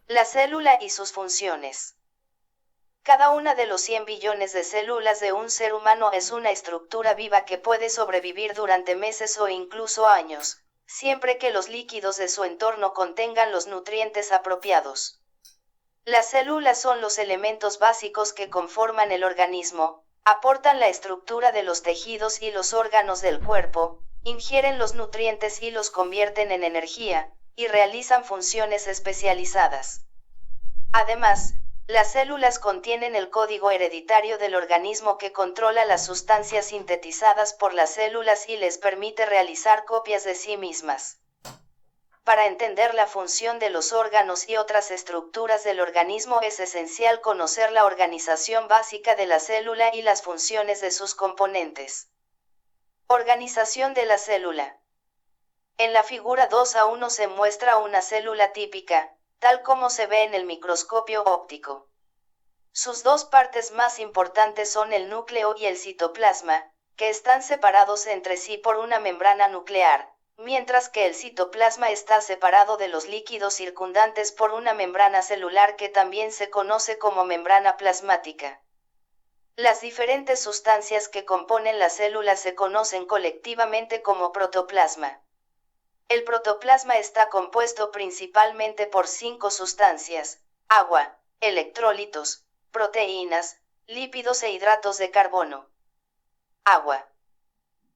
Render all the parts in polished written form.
La célula y sus funciones. Cada una de los 100 billones de células de un ser humano es una estructura viva que puede sobrevivir durante meses o incluso años, siempre que los líquidos de su entorno contengan los nutrientes apropiados. Las células son los elementos básicos que conforman el organismo, aportan la estructura de los tejidos y los órganos del cuerpo, ingieren los nutrientes y los convierten en energía, y realizan funciones especializadas. Además, las células contienen el código hereditario del organismo que controla las sustancias sintetizadas por las células y les permite realizar copias de sí mismas. Para entender la función de los órganos y otras estructuras del organismo es esencial conocer la organización básica de la célula y las funciones de sus componentes. Organización de la célula. En la figura 2a1 se muestra una célula típica, tal como se ve en el microscopio óptico. Sus dos partes más importantes son el núcleo y el citoplasma, que están separados entre sí por una membrana nuclear, mientras que el citoplasma está separado de los líquidos circundantes por una membrana celular que también se conoce como membrana plasmática. Las diferentes sustancias que componen las células se conocen colectivamente como protoplasma. El protoplasma está compuesto principalmente por 5 sustancias: agua, electrolitos, proteínas, lípidos e hidratos de carbono. Agua.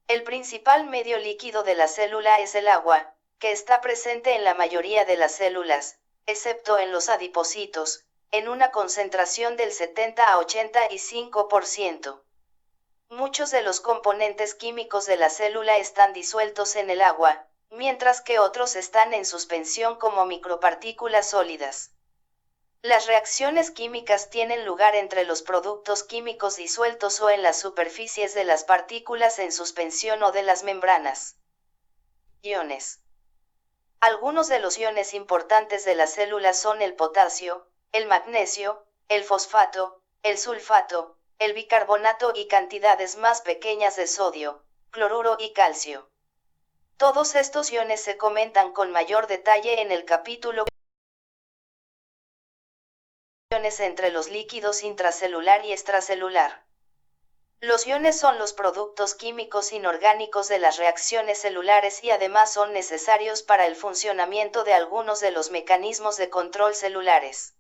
El principal medio líquido de la célula es el agua, que está presente en la mayoría de las células, excepto en los adipocitos, en una concentración del 70 a 85%. Muchos de los componentes químicos de la célula están disueltos en el agua, mientras que otros están en suspensión como micropartículas sólidas. Las reacciones químicas tienen lugar entre los productos químicos disueltos o en las superficies de las partículas en suspensión o de las membranas. Iones. Algunos de los iones importantes de las células son el potasio, el magnesio, el fosfato, el sulfato, el bicarbonato y cantidades más pequeñas de sodio, cloruro y calcio. Todos estos iones se comentan con mayor detalle en el capítulo iones entre los líquidos intracelular y extracelular. Los iones son los productos químicos inorgánicos de las reacciones celulares y además son necesarios para el funcionamiento de algunos de los mecanismos de control celulares.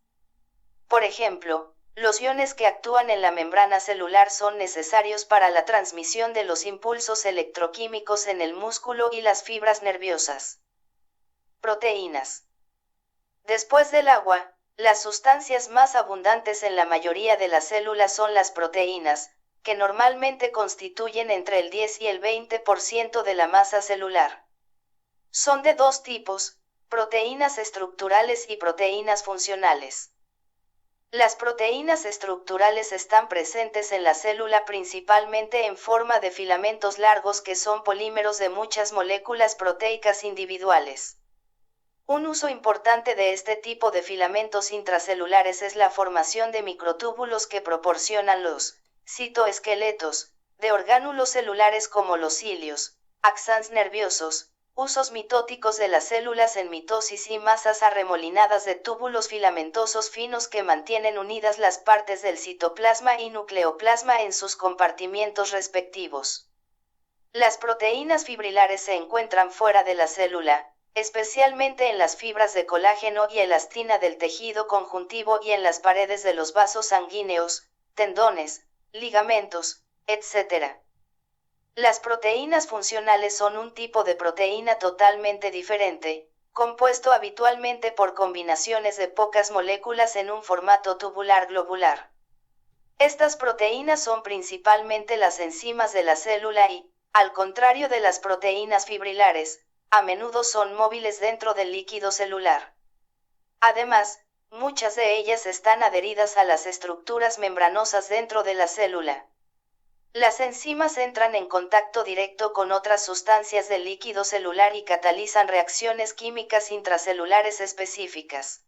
Por ejemplo, los iones que actúan en la membrana celular son necesarios para la transmisión de los impulsos electroquímicos en el músculo y las fibras nerviosas. Proteínas. Después del agua, las sustancias más abundantes en la mayoría de las células son las proteínas, que normalmente constituyen entre el 10 y el 20% de la masa celular. Son de dos tipos: proteínas estructurales y proteínas funcionales. Las proteínas estructurales están presentes en la célula principalmente en forma de filamentos largos que son polímeros de muchas moléculas proteicas individuales. Un uso importante de este tipo de filamentos intracelulares es la formación de microtúbulos que proporcionan los citoesqueletos de orgánulos celulares como los cilios, axones nerviosos, usos mitóticos de las células en mitosis y masas arremolinadas de túbulos filamentosos finos que mantienen unidas las partes del citoplasma y nucleoplasma en sus compartimientos respectivos. Las proteínas fibrilares se encuentran fuera de la célula, especialmente en las fibras de colágeno y elastina del tejido conjuntivo y en las paredes de los vasos sanguíneos, tendones, ligamentos, etc. Las proteínas funcionales son un tipo de proteína totalmente diferente, compuesto habitualmente por combinaciones de pocas moléculas en un formato tubular-globular. Estas proteínas son principalmente las enzimas de la célula y, al contrario de las proteínas fibrilares, a menudo son móviles dentro del líquido celular. Además, muchas de ellas están adheridas a las estructuras membranosas dentro de la célula. Las enzimas entran en contacto directo con otras sustancias del líquido celular y catalizan reacciones químicas intracelulares específicas.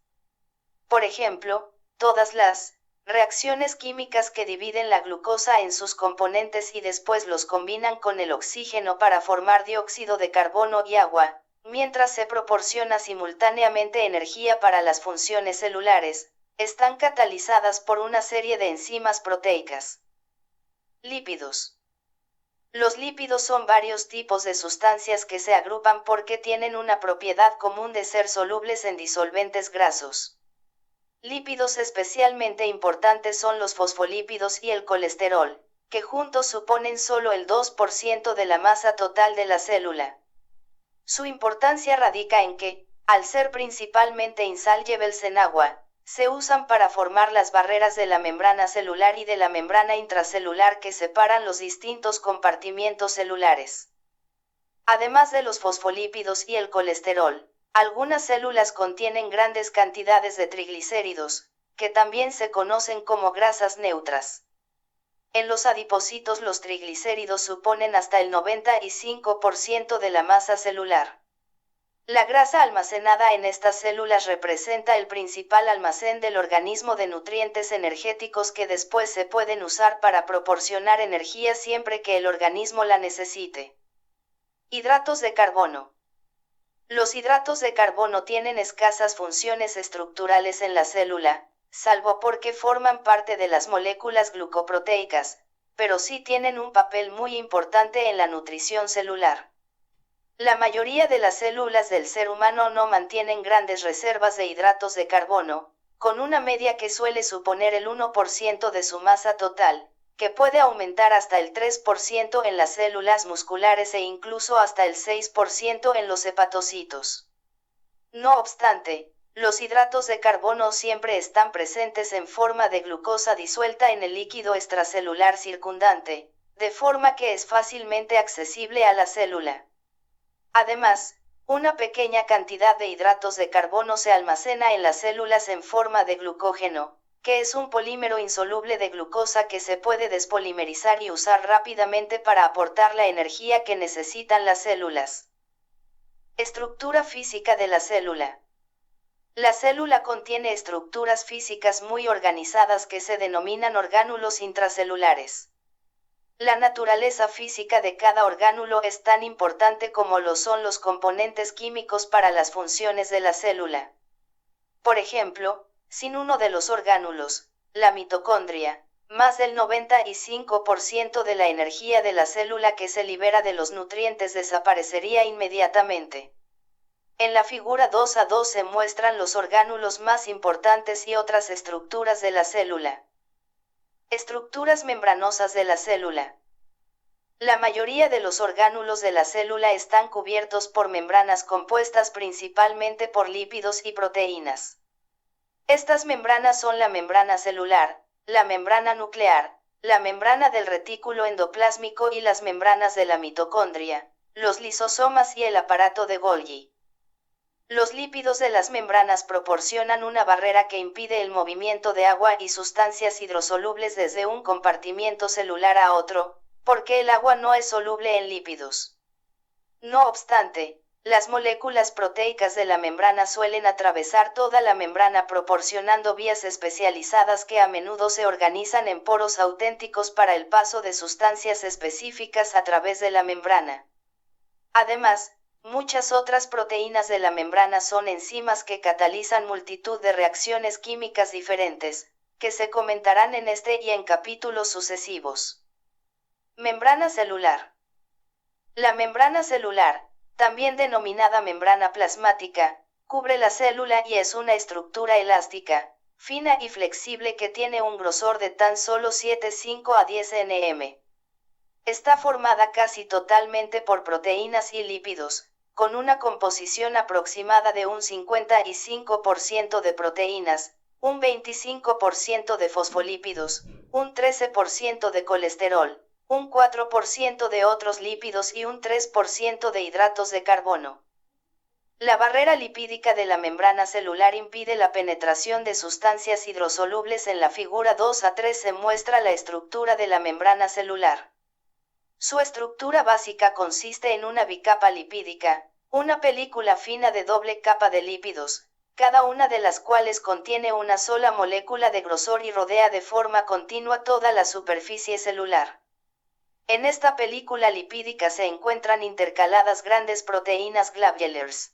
Por ejemplo, todas las reacciones químicas que dividen la glucosa en sus componentes y después los combinan con el oxígeno para formar dióxido de carbono y agua, mientras se proporciona simultáneamente energía para las funciones celulares, están catalizadas por una serie de enzimas proteicas. Lípidos. Los lípidos son varios tipos de sustancias que se agrupan porque tienen una propiedad común de ser solubles en disolventes grasos. Lípidos especialmente importantes son los fosfolípidos y el colesterol, que juntos suponen solo el 2% de la masa total de la célula. Su importancia radica en que, al ser principalmente insolubles en agua, se usan para formar las barreras de la membrana celular y de la membrana intracelular que separan los distintos compartimientos celulares. Además de los fosfolípidos y el colesterol, algunas células contienen grandes cantidades de triglicéridos, que también se conocen como grasas neutras. En los adipocitos los triglicéridos suponen hasta el 95% de la masa celular. La grasa almacenada en estas células representa el principal almacén del organismo de nutrientes energéticos que después se pueden usar para proporcionar energía siempre que el organismo la necesite. Hidratos de carbono. Los hidratos de carbono tienen escasas funciones estructurales en la célula, salvo porque forman parte de las moléculas glucoproteicas, pero sí tienen un papel muy importante en la nutrición celular. La mayoría de las células del ser humano no mantienen grandes reservas de hidratos de carbono, con una media que suele suponer el 1% de su masa total, que puede aumentar hasta el 3% en las células musculares e incluso hasta el 6% en los hepatocitos. No obstante, los hidratos de carbono siempre están presentes en forma de glucosa disuelta en el líquido extracelular circundante, de forma que es fácilmente accesible a la célula. Además, una pequeña cantidad de hidratos de carbono se almacena en las células en forma de glucógeno, que es un polímero insoluble de glucosa que se puede despolimerizar y usar rápidamente para aportar la energía que necesitan las células. Estructura física de la célula. La célula contiene estructuras físicas muy organizadas que se denominan orgánulos intracelulares. La naturaleza física de cada orgánulo es tan importante como lo son los componentes químicos para las funciones de la célula. Por ejemplo, sin uno de los orgánulos, la mitocondria, más del 95% de la energía de la célula que se libera de los nutrientes desaparecería inmediatamente. En la figura 2A2 se muestran los orgánulos más importantes y otras estructuras de la célula. Estructuras membranosas de la célula. La mayoría de los orgánulos de la célula están cubiertos por membranas compuestas principalmente por lípidos y proteínas. Estas membranas son la membrana celular, la membrana nuclear, la membrana del retículo endoplásmico y las membranas de la mitocondria, los lisosomas y el aparato de Golgi. Los lípidos de las membranas proporcionan una barrera que impide el movimiento de agua y sustancias hidrosolubles desde un compartimiento celular a otro, porque el agua no es soluble en lípidos. No obstante, las moléculas proteicas de la membrana suelen atravesar toda la membrana proporcionando vías especializadas que a menudo se organizan en poros auténticos para el paso de sustancias específicas a través de la membrana. Además, muchas otras proteínas de la membrana son enzimas que catalizan multitud de reacciones químicas diferentes, que se comentarán en este y en capítulos sucesivos. Membrana celular. La membrana celular, también denominada membrana plasmática, cubre la célula y es una estructura elástica, fina y flexible que tiene un grosor de tan solo 7,5 a 10 nm. Está formada casi totalmente por proteínas y lípidos, con una composición aproximada de un 55% de proteínas, un 25% de fosfolípidos, un 13% de colesterol, un 4% de otros lípidos y un 3% de hidratos de carbono. La barrera lipídica de la membrana celular impide la penetración de sustancias hidrosolubles. En la figura 2A3 se muestra la estructura de la membrana celular. Su estructura básica consiste en una bicapa lipídica, una película fina de doble capa de lípidos, cada una de las cuales contiene una sola molécula de grosor y rodea de forma continua toda la superficie celular. En esta película lipídica se encuentran intercaladas grandes proteínas globulars.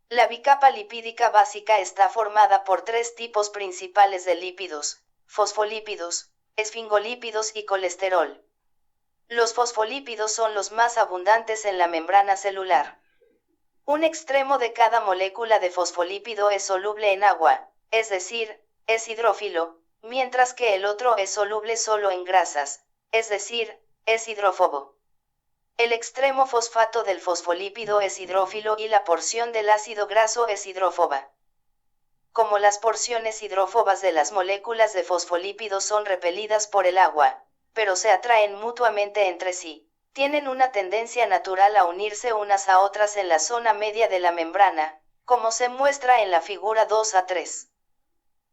La bicapa lipídica básica está formada por tres tipos principales de lípidos: fosfolípidos, esfingolípidos y colesterol. Los fosfolípidos son los más abundantes en la membrana celular. Un extremo de cada molécula de fosfolípido es soluble en agua, es decir, es hidrófilo, mientras que el otro es soluble solo en grasas, es decir, es hidrófobo. El extremo fosfato del fosfolípido es hidrófilo y la porción del ácido graso es hidrófoba. Como las porciones hidrófobas de las moléculas de fosfolípidos son repelidas por el agua, pero se atraen mutuamente entre sí, tienen una tendencia natural a unirse unas a otras en la zona media de la membrana, como se muestra en la figura 2a3.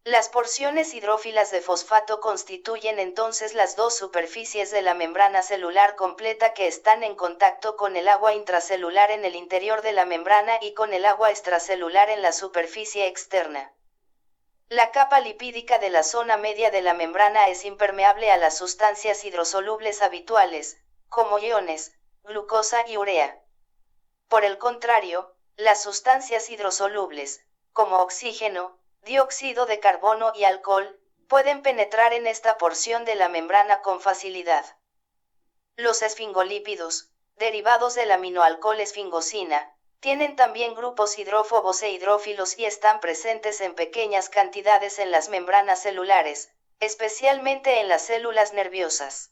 Las porciones hidrófilas de fosfato constituyen entonces las dos superficies de la membrana celular completa que están en contacto con el agua intracelular en el interior de la membrana y con el agua extracelular en la superficie externa. La capa lipídica de la zona media de la membrana es impermeable a las sustancias hidrosolubles habituales, como iones, glucosa y urea. Por el contrario, las sustancias hidrosolubles, como oxígeno, dióxido de carbono y alcohol, pueden penetrar en esta porción de la membrana con facilidad. Los esfingolípidos, derivados del aminoalcohol esfingosina, tienen también grupos hidrófobos e hidrófilos y están presentes en pequeñas cantidades en las membranas celulares, especialmente en las células nerviosas.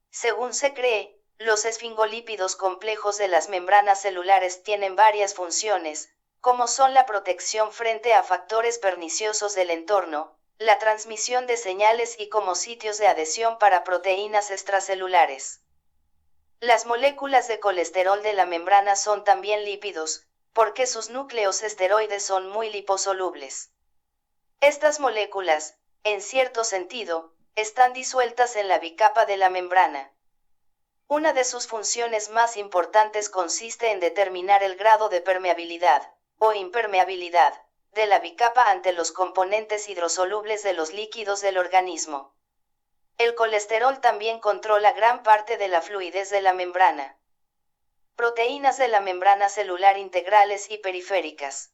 Según se cree, los esfingolípidos complejos de las membranas celulares tienen varias funciones, como son la protección frente a factores perniciosos del entorno, la transmisión de señales y como sitios de adhesión para proteínas extracelulares. Las moléculas de colesterol de la membrana son también lípidos, porque sus núcleos esteroides son muy liposolubles. Estas moléculas, en cierto sentido, están disueltas en la bicapa de la membrana. Una de sus funciones más importantes consiste en determinar el grado de permeabilidad, o impermeabilidad, de la bicapa ante los componentes hidrosolubles de los líquidos del organismo. El colesterol también controla gran parte de la fluidez de la membrana. Proteínas de la membrana celular integrales y periféricas.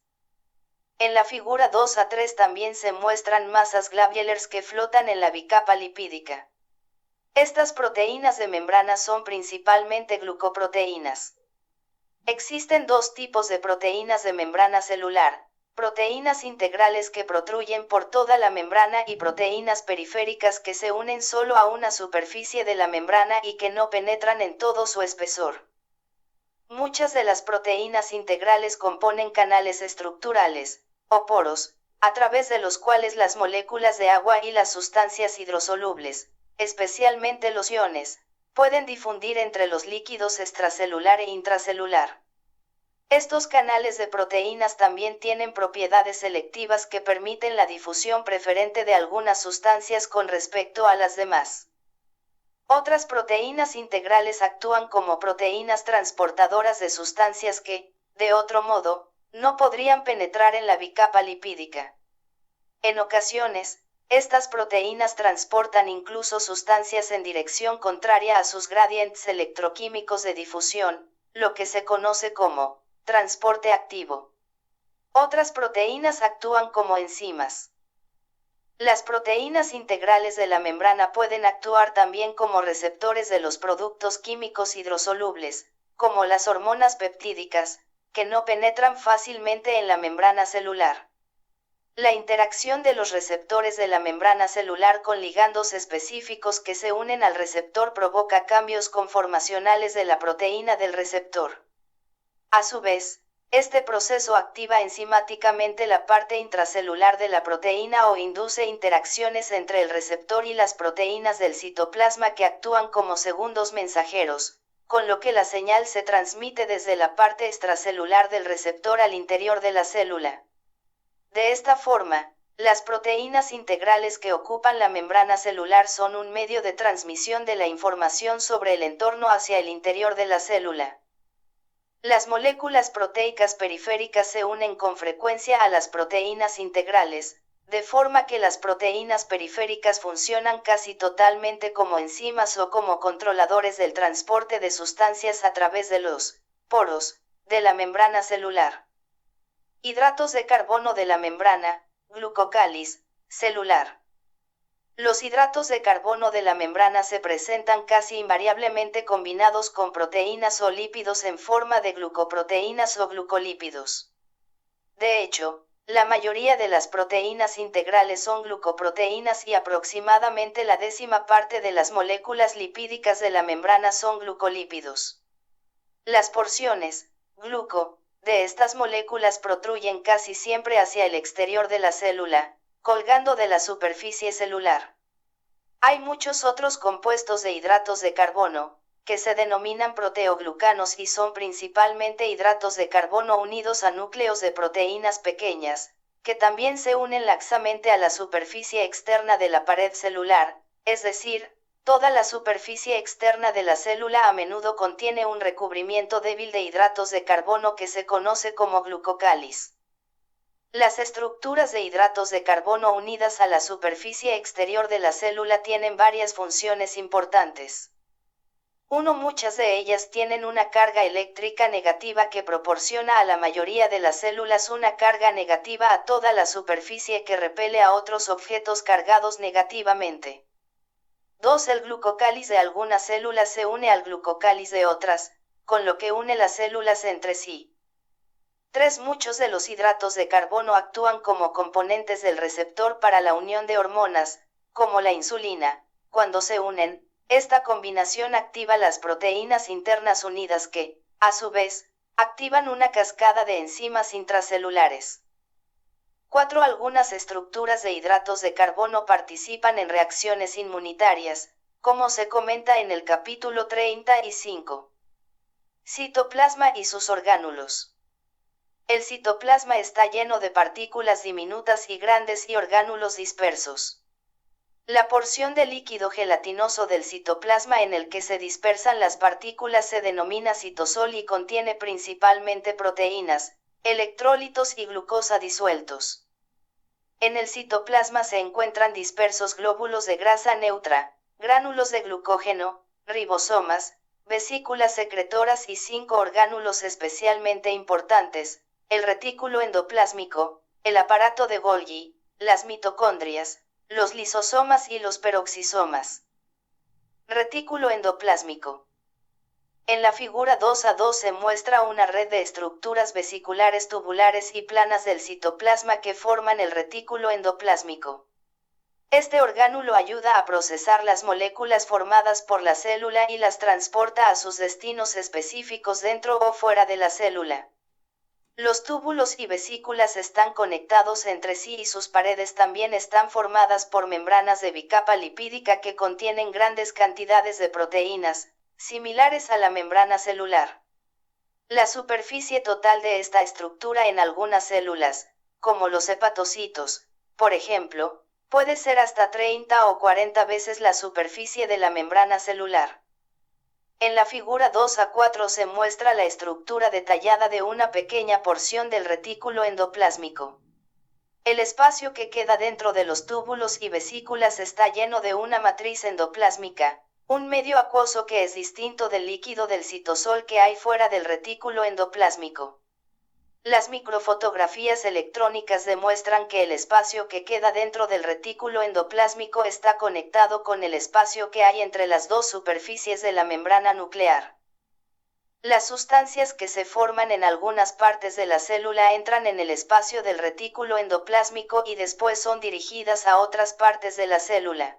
En la figura 2a3 también se muestran masas globulars que flotan en la bicapa lipídica. Estas proteínas de membrana son principalmente glucoproteínas. Existen dos tipos de proteínas de membrana celular: proteínas integrales que protruyen por toda la membrana y proteínas periféricas que se unen solo a una superficie de la membrana y que no penetran en todo su espesor. Muchas de las proteínas integrales componen canales estructurales, o poros, a través de los cuales las moléculas de agua y las sustancias hidrosolubles, especialmente los iones, pueden difundir entre los líquidos extracelular e intracelular. Estos canales de proteínas también tienen propiedades selectivas que permiten la difusión preferente de algunas sustancias con respecto a las demás. Otras proteínas integrales actúan como proteínas transportadoras de sustancias que, de otro modo, no podrían penetrar en la bicapa lipídica. En ocasiones, estas proteínas transportan incluso sustancias en dirección contraria a sus gradientes electroquímicos de difusión, lo que se conoce como transporte activo. Otras proteínas actúan como enzimas. Las proteínas integrales de la membrana pueden actuar también como receptores de los productos químicos hidrosolubles, como las hormonas peptídicas, que no penetran fácilmente en la membrana celular. La interacción de los receptores de la membrana celular con ligandos específicos que se unen al receptor provoca cambios conformacionales de la proteína del receptor. A su vez, este proceso activa enzimáticamente la parte intracelular de la proteína o induce interacciones entre el receptor y las proteínas del citoplasma que actúan como segundos mensajeros, con lo que la señal se transmite desde la parte extracelular del receptor al interior de la célula. De esta forma, las proteínas integrales que ocupan la membrana celular son un medio de transmisión de la información sobre el entorno hacia el interior de la célula. Las moléculas proteicas periféricas se unen con frecuencia a las proteínas integrales, de forma que las proteínas periféricas funcionan casi totalmente como enzimas o como controladores del transporte de sustancias a través de los poros de la membrana celular. Hidratos de carbono de la membrana, glucocáliz, celular. Los hidratos de carbono de la membrana se presentan casi invariablemente combinados con proteínas o lípidos en forma de glucoproteínas o glucolípidos. De hecho, la mayoría de las proteínas integrales son glucoproteínas y aproximadamente la 10ª parte de las moléculas lipídicas de la membrana son glucolípidos. Las porciones, gluco, de estas moléculas protruyen casi siempre hacia el exterior de la célula, colgando de la superficie celular. Hay muchos otros compuestos de hidratos de carbono, que se denominan proteoglucanos y son principalmente hidratos de carbono unidos a núcleos de proteínas pequeñas, que también se unen laxamente a la superficie externa de la pared celular, es decir, toda la superficie externa de la célula a menudo contiene un recubrimiento débil de hidratos de carbono que se conoce como glucocáliz. Las estructuras de hidratos de carbono unidas a la superficie exterior de la célula tienen varias funciones importantes. Muchas de ellas tienen una carga eléctrica negativa que proporciona a la mayoría de las células una carga negativa a toda la superficie que repele a otros objetos cargados negativamente. 2. El glucocáliz de algunas células se une al glucocáliz de otras, con lo que une las células entre sí. 3. Muchos de los hidratos de carbono actúan como componentes del receptor para la unión de hormonas, como la insulina. Cuando se unen, esta combinación activa las proteínas internas unidas que, a su vez, activan una cascada de enzimas intracelulares. 4. Algunas estructuras de hidratos de carbono participan en reacciones inmunitarias, como se comenta en el capítulo 35. Citoplasma y sus orgánulos. El citoplasma está lleno de partículas diminutas y grandes y orgánulos dispersos. La porción de líquido gelatinoso del citoplasma en el que se dispersan las partículas se denomina citosol y contiene principalmente proteínas, electrolitos y glucosa disueltos. En el citoplasma se encuentran dispersos glóbulos de grasa neutra, gránulos de glucógeno, ribosomas, vesículas secretoras y 5 orgánulos especialmente importantes: el retículo endoplásmico, el aparato de Golgi, las mitocondrias, los lisosomas y los peroxisomas. Retículo endoplásmico. En la figura 2A2 se muestra una red de estructuras vesiculares tubulares y planas del citoplasma que forman el retículo endoplásmico. Este orgánulo ayuda a procesar las moléculas formadas por la célula y las transporta a sus destinos específicos dentro o fuera de la célula. Los túbulos y vesículas están conectados entre sí y sus paredes también están formadas por membranas de bicapa lipídica que contienen grandes cantidades de proteínas, similares a la membrana celular. La superficie total de esta estructura en algunas células, como los hepatocitos, por ejemplo, puede ser hasta 30 o 40 veces la superficie de la membrana celular. En la figura 2A4 se muestra la estructura detallada de una pequeña porción del retículo endoplásmico. El espacio que queda dentro de los túbulos y vesículas está lleno de una matriz endoplásmica, un medio acuoso que es distinto del líquido del citosol que hay fuera del retículo endoplásmico. Las microfotografías electrónicas demuestran que el espacio que queda dentro del retículo endoplásmico está conectado con el espacio que hay entre las dos superficies de la membrana nuclear. Las sustancias que se forman en algunas partes de la célula entran en el espacio del retículo endoplásmico y después son dirigidas a otras partes de la célula.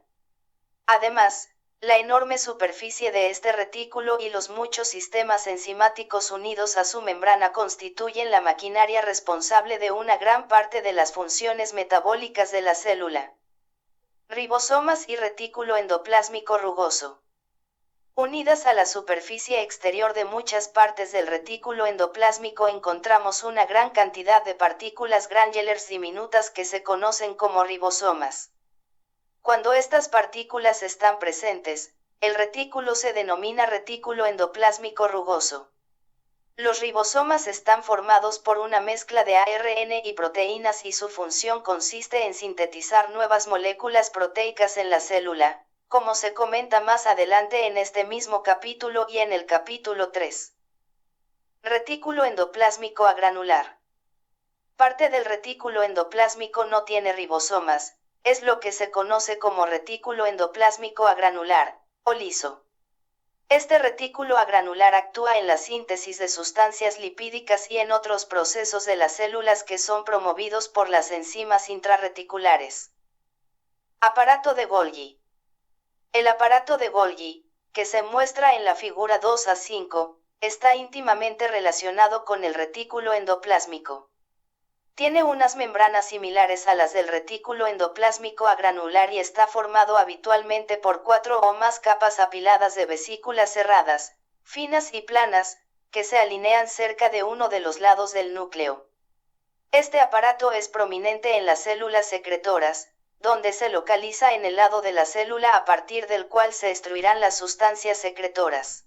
Además, la enorme superficie de este retículo y los muchos sistemas enzimáticos unidos a su membrana constituyen la maquinaria responsable de una gran parte de las funciones metabólicas de la célula. Ribosomas y retículo endoplásmico rugoso. Unidas a la superficie exterior de muchas partes del retículo endoplásmico encontramos una gran cantidad de partículas granulars diminutas que se conocen como ribosomas. Cuando estas partículas están presentes, el retículo se denomina retículo endoplásmico rugoso. Los ribosomas están formados por una mezcla de ARN y proteínas y su función consiste en sintetizar nuevas moléculas proteicas en la célula, como se comenta más adelante en este mismo capítulo y en el capítulo 3. Retículo endoplásmico agranular. Parte del retículo endoplásmico no tiene ribosomas, es lo que se conoce como retículo endoplásmico agranular, o liso. Este retículo agranular actúa en la síntesis de sustancias lipídicas y en otros procesos de las células que son promovidos por las enzimas intrarreticulares. Aparato de Golgi. El aparato de Golgi, que se muestra en la figura 2a5, está íntimamente relacionado con el retículo endoplásmico. Tiene unas membranas similares a las del retículo endoplásmico agranular y está formado habitualmente por 4 o más capas apiladas de vesículas cerradas, finas y planas, que se alinean cerca de uno de los lados del núcleo. Este aparato es prominente en las células secretoras, donde se localiza en el lado de la célula a partir del cual se extruirán las sustancias secretoras.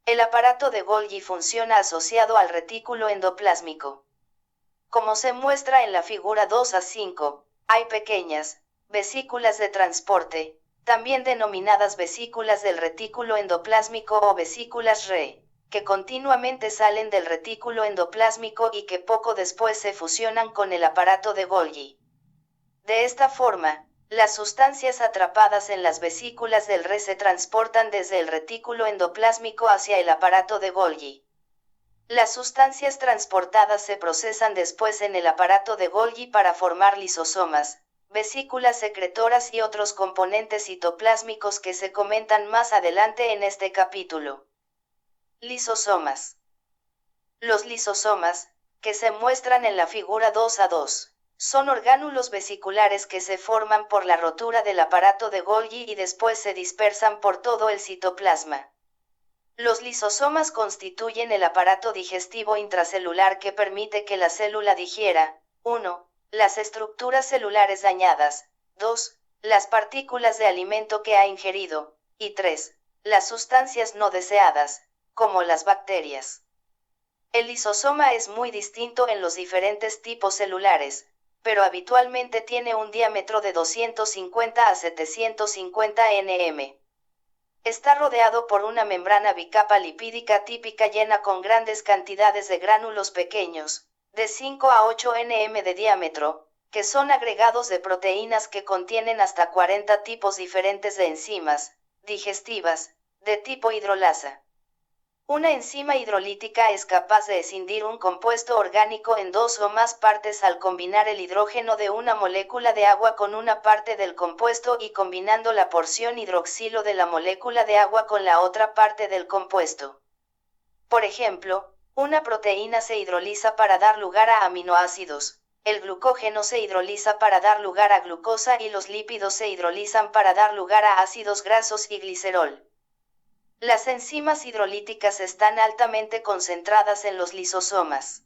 El aparato de Golgi funciona asociado al retículo endoplásmico. Como se muestra en la figura 2a5, hay pequeñas vesículas de transporte, también denominadas vesículas del retículo endoplásmico o vesículas RE, que continuamente salen del retículo endoplásmico y que poco después se fusionan con el aparato de Golgi. De esta forma, las sustancias atrapadas en las vesículas del RE se transportan desde el retículo endoplásmico hacia el aparato de Golgi. Las sustancias transportadas se procesan después en el aparato de Golgi para formar lisosomas, vesículas secretoras y otros componentes citoplásmicos que se comentan más adelante en este capítulo. Lisosomas. Los lisosomas, que se muestran en la figura 2a2, son orgánulos vesiculares que se forman por la rotura del aparato de Golgi y después se dispersan por todo el citoplasma. Los lisosomas constituyen el aparato digestivo intracelular que permite que la célula digiera, 1. Las estructuras celulares dañadas, 2. Las partículas de alimento que ha ingerido, y 3. Las sustancias no deseadas, como las bacterias. El lisosoma es muy distinto en los diferentes tipos celulares, pero habitualmente tiene un diámetro de 250 a 750 nm. Está rodeado por una membrana bicapa lipídica típica llena con grandes cantidades de gránulos pequeños, de 5 a 8 nm de diámetro, que son agregados de proteínas que contienen hasta 40 tipos diferentes de enzimas digestivas, de tipo hidrolasa. Una enzima hidrolítica es capaz de escindir un compuesto orgánico en 2 o más partes al combinar el hidrógeno de una molécula de agua con una parte del compuesto y combinando la porción hidroxilo de la molécula de agua con la otra parte del compuesto. Por ejemplo, una proteína se hidroliza para dar lugar a aminoácidos, el glucógeno se hidroliza para dar lugar a glucosa y los lípidos se hidrolizan para dar lugar a ácidos grasos y glicerol. Las enzimas hidrolíticas están altamente concentradas en los lisosomas.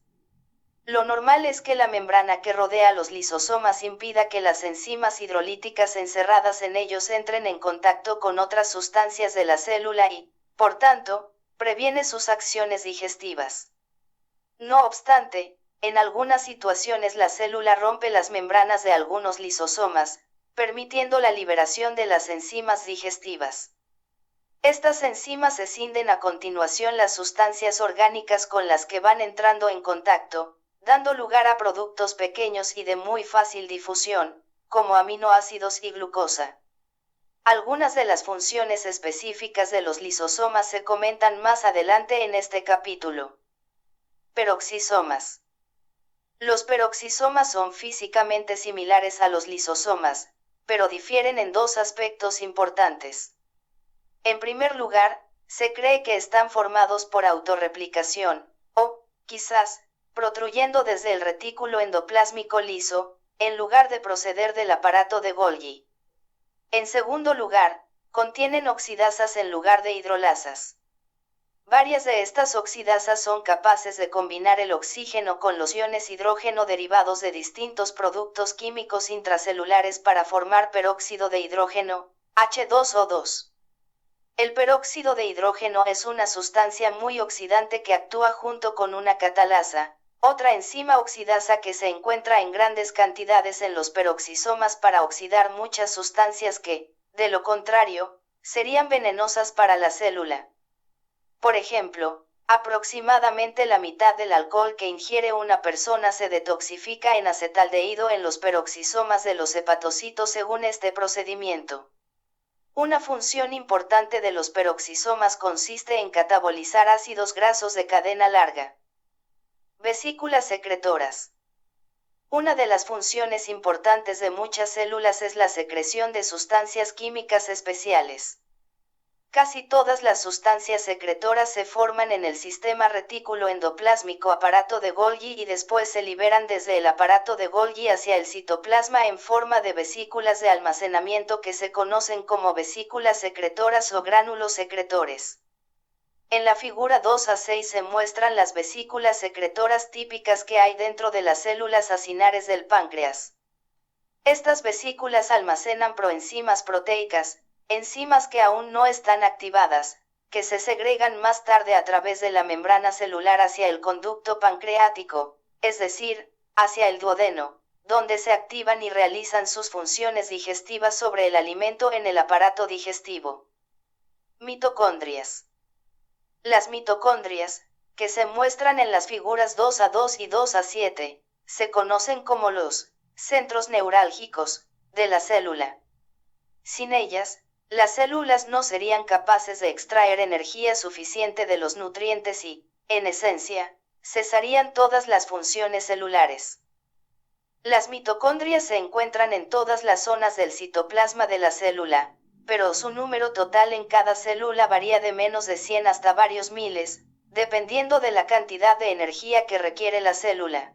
Lo normal es que la membrana que rodea los lisosomas impida que las enzimas hidrolíticas encerradas en ellos entren en contacto con otras sustancias de la célula y, por tanto, previene sus acciones digestivas. No obstante, en algunas situaciones la célula rompe las membranas de algunos lisosomas, permitiendo la liberación de las enzimas digestivas. Estas enzimas escinden a continuación las sustancias orgánicas con las que van entrando en contacto, dando lugar a productos pequeños y de muy fácil difusión, como aminoácidos y glucosa. Algunas de las funciones específicas de los lisosomas se comentan más adelante en este capítulo. Peroxisomas. Los peroxisomas son físicamente similares a los lisosomas, pero difieren en dos aspectos importantes. En primer lugar, se cree que están formados por autorreplicación, o, quizás, protruyendo desde el retículo endoplásmico liso, en lugar de proceder del aparato de Golgi. En segundo lugar, contienen oxidasas en lugar de hidrolasas. Varias de estas oxidasas son capaces de combinar el oxígeno con los iones hidrógeno derivados de distintos productos químicos intracelulares para formar peróxido de hidrógeno, H2O2. El peróxido de hidrógeno es una sustancia muy oxidante que actúa junto con una catalasa, otra enzima oxidasa que se encuentra en grandes cantidades en los peroxisomas para oxidar muchas sustancias que, de lo contrario, serían venenosas para la célula. Por ejemplo, aproximadamente la mitad del alcohol que ingiere una persona se detoxifica en acetaldehído en los peroxisomas de los hepatocitos según este procedimiento. Una función importante de los peroxisomas consiste en catabolizar ácidos grasos de cadena larga. Vesículas secretoras. Una de las funciones importantes de muchas células es la secreción de sustancias químicas especiales. Casi todas las sustancias secretoras se forman en el sistema retículo endoplásmico aparato de Golgi y después se liberan desde el aparato de Golgi hacia el citoplasma en forma de vesículas de almacenamiento que se conocen como vesículas secretoras o gránulos secretores. En la figura 2a6 se muestran las vesículas secretoras típicas que hay dentro de las células acinares del páncreas. Estas vesículas almacenan proenzimas proteicas, enzimas que aún no están activadas, que se segregan más tarde a través de la membrana celular hacia el conducto pancreático, es decir, hacia el duodeno, donde se activan y realizan sus funciones digestivas sobre el alimento en el aparato digestivo. Mitocondrias. Las mitocondrias, que se muestran en las figuras 2a2 y 2a7, se conocen como los centros neurálgicos de la célula. Sin ellas, las células no serían capaces de extraer energía suficiente de los nutrientes y, en esencia, cesarían todas las funciones celulares. Las mitocondrias se encuentran en todas las zonas del citoplasma de la célula, pero su número total en cada célula varía de menos de 100 hasta varios miles, dependiendo de la cantidad de energía que requiere la célula.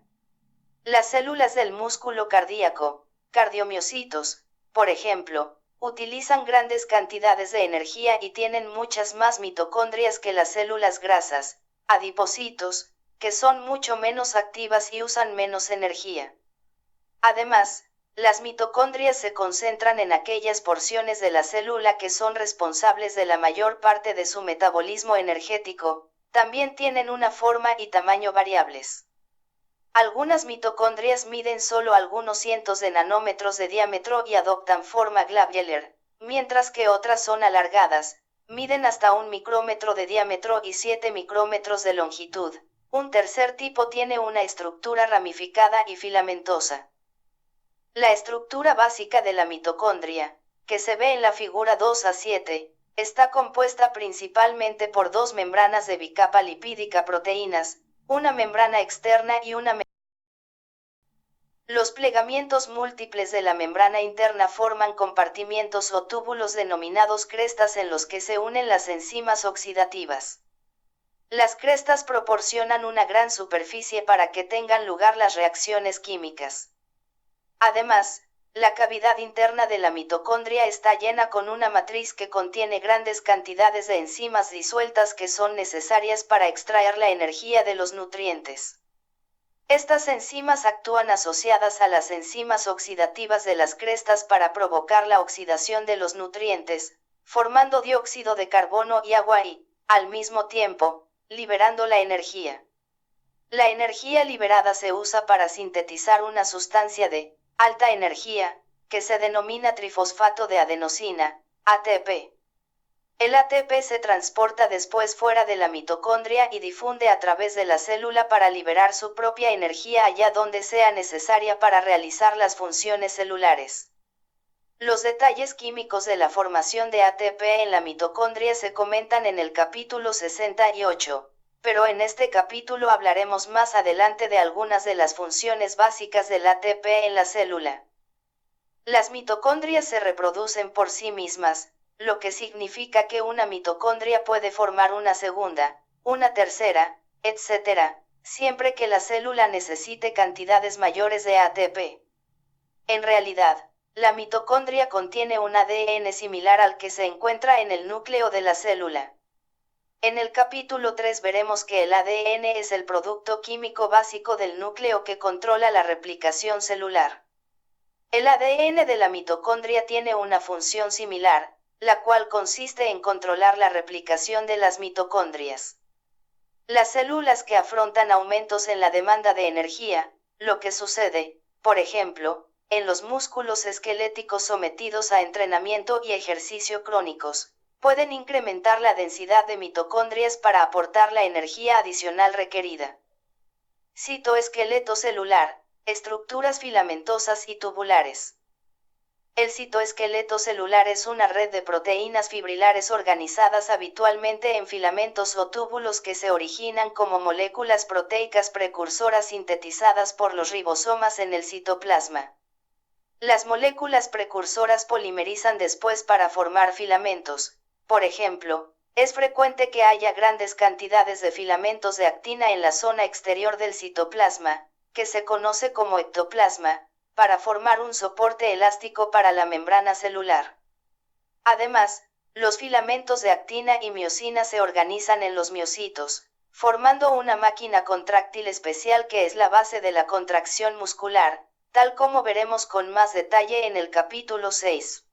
Las células del músculo cardíaco, cardiomiocitos, por ejemplo, utilizan grandes cantidades de energía y tienen muchas más mitocondrias que las células grasas, adipocitos, que son mucho menos activas y usan menos energía. Además, las mitocondrias se concentran en aquellas porciones de la célula que son responsables de la mayor parte de su metabolismo energético, también tienen una forma y tamaño variables. Algunas mitocondrias miden solo algunos cientos de nanómetros de diámetro y adoptan forma globular, mientras que otras son alargadas, miden hasta 1 micrómetro de diámetro y 7 micrómetros de longitud. Un tercer tipo tiene una estructura ramificada y filamentosa. La estructura básica de la mitocondria, que se ve en la figura 2a7, está compuesta principalmente por dos membranas de bicapa lipídica proteínas, una membrana externa y una Los plegamientos múltiples de la membrana interna forman compartimientos o túbulos denominados crestas en los que se unen las enzimas oxidativas. Las crestas proporcionan una gran superficie para que tengan lugar las reacciones químicas. Además, la cavidad interna de la mitocondria está llena con una matriz que contiene grandes cantidades de enzimas disueltas que son necesarias para extraer la energía de los nutrientes. Estas enzimas actúan asociadas a las enzimas oxidativas de las crestas para provocar la oxidación de los nutrientes, formando dióxido de carbono y agua y, al mismo tiempo, liberando la energía. La energía liberada se usa para sintetizar una sustancia de alta energía, que se denomina trifosfato de adenosina, ATP. El ATP se transporta después fuera de la mitocondria y difunde a través de la célula para liberar su propia energía allá donde sea necesaria para realizar las funciones celulares. Los detalles químicos de la formación de ATP en la mitocondria se comentan en el capítulo 68, pero en este capítulo hablaremos más adelante de algunas de las funciones básicas del ATP en la célula. Las mitocondrias se reproducen por sí mismas, lo que significa que una mitocondria puede formar una segunda, una tercera, etc., siempre que la célula necesite cantidades mayores de ATP. En realidad, la mitocondria contiene un ADN similar al que se encuentra en el núcleo de la célula. En el capítulo 3 veremos que el ADN es el producto químico básico del núcleo que controla la replicación celular. El ADN de la mitocondria tiene una función similar, la cual consiste en controlar la replicación de las mitocondrias. Las células que afrontan aumentos en la demanda de energía, lo que sucede, por ejemplo, en los músculos esqueléticos sometidos a entrenamiento y ejercicio crónicos, pueden incrementar la densidad de mitocondrias para aportar la energía adicional requerida. Citoesqueleto celular, estructuras filamentosas y tubulares. El citoesqueleto celular es una red de proteínas fibrilares organizadas habitualmente en filamentos o túbulos que se originan como moléculas proteicas precursoras sintetizadas por los ribosomas en el citoplasma. Las moléculas precursoras polimerizan después para formar filamentos. Por ejemplo, es frecuente que haya grandes cantidades de filamentos de actina en la zona exterior del citoplasma, que se conoce como ectoplasma, para formar un soporte elástico para la membrana celular. Además, los filamentos de actina y miosina se organizan en los miocitos, formando una máquina contráctil especial que es la base de la contracción muscular, tal como veremos con más detalle en el capítulo 6.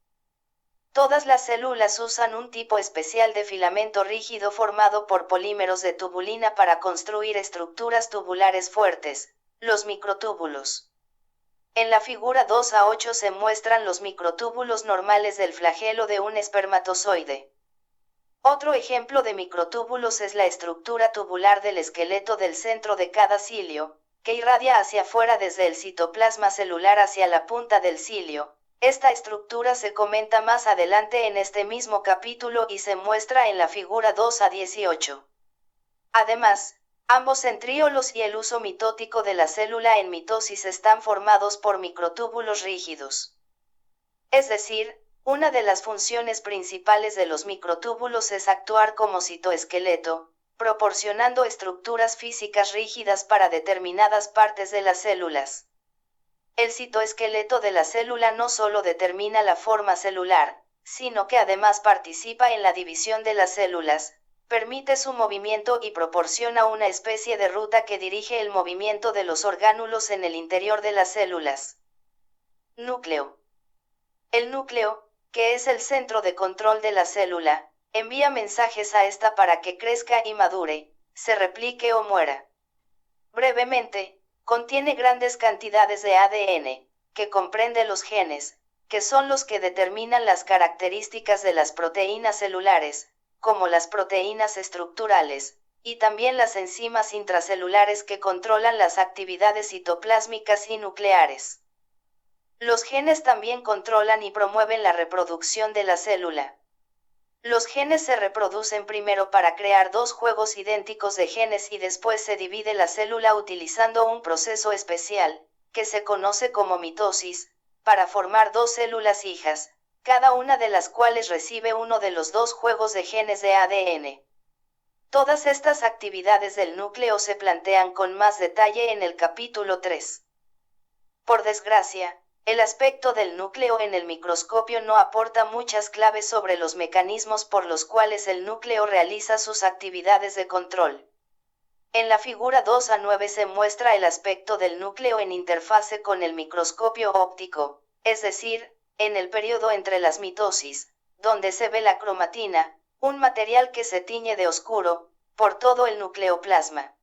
Todas las células usan un tipo especial de filamento rígido formado por polímeros de tubulina para construir estructuras tubulares fuertes, los microtúbulos. En la figura 2a8 se muestran los microtúbulos normales del flagelo de un espermatozoide. Otro ejemplo de microtúbulos es la estructura tubular del esqueleto del centro de cada cilio, que irradia hacia afuera desde el citoplasma celular hacia la punta del cilio. Esta estructura se comenta más adelante en este mismo capítulo y se muestra en la figura 2a18. Además, ambos centríolos y el uso mitótico de la célula en mitosis están formados por microtúbulos rígidos. Es decir, una de las funciones principales de los microtúbulos es actuar como citoesqueleto, proporcionando estructuras físicas rígidas para determinadas partes de las células. El citoesqueleto de la célula no solo determina la forma celular, sino que además participa en la división de las células, permite su movimiento y proporciona una especie de ruta que dirige el movimiento de los orgánulos en el interior de las células. Núcleo. El núcleo, que es el centro de control de la célula, envía mensajes a esta para que crezca y madure, se replique o muera. Brevemente, contiene grandes cantidades de ADN, que comprende los genes, que son los que determinan las características de las proteínas celulares, como las proteínas estructurales, y también las enzimas intracelulares que controlan las actividades citoplásmicas y nucleares. Los genes también controlan y promueven la reproducción de la célula. Los genes se reproducen primero para crear dos juegos idénticos de genes y después se divide la célula utilizando un proceso especial, que se conoce como mitosis, para formar dos células hijas, cada una de las cuales recibe uno de los dos juegos de genes de ADN. Todas estas actividades del núcleo se plantean con más detalle en el capítulo 3. Por desgracia, el aspecto del núcleo en el microscopio no aporta muchas claves sobre los mecanismos por los cuales el núcleo realiza sus actividades de control. En la figura 2a9 se muestra el aspecto del núcleo en interfase con el microscopio óptico, es decir, en el periodo entre las mitosis, donde se ve la cromatina, un material que se tiñe de oscuro, por todo el nucleoplasma.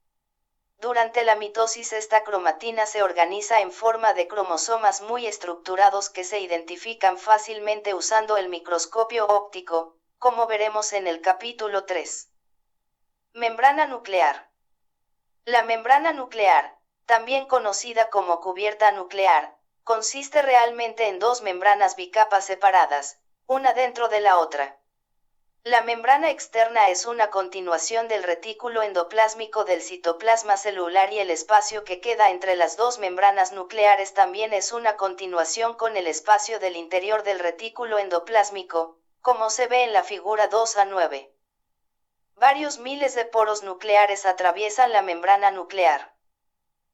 Durante la mitosis esta cromatina se organiza en forma de cromosomas muy estructurados que se identifican fácilmente usando el microscopio óptico, como veremos en el capítulo 3. Membrana nuclear. La membrana nuclear, también conocida como cubierta nuclear, consiste realmente en dos membranas bicapas separadas, una dentro de la otra. La membrana externa es una continuación del retículo endoplásmico del citoplasma celular y el espacio que queda entre las dos membranas nucleares también es una continuación con el espacio del interior del retículo endoplásmico, como se ve en la figura 2a9. Varios miles de poros nucleares atraviesan la membrana nuclear.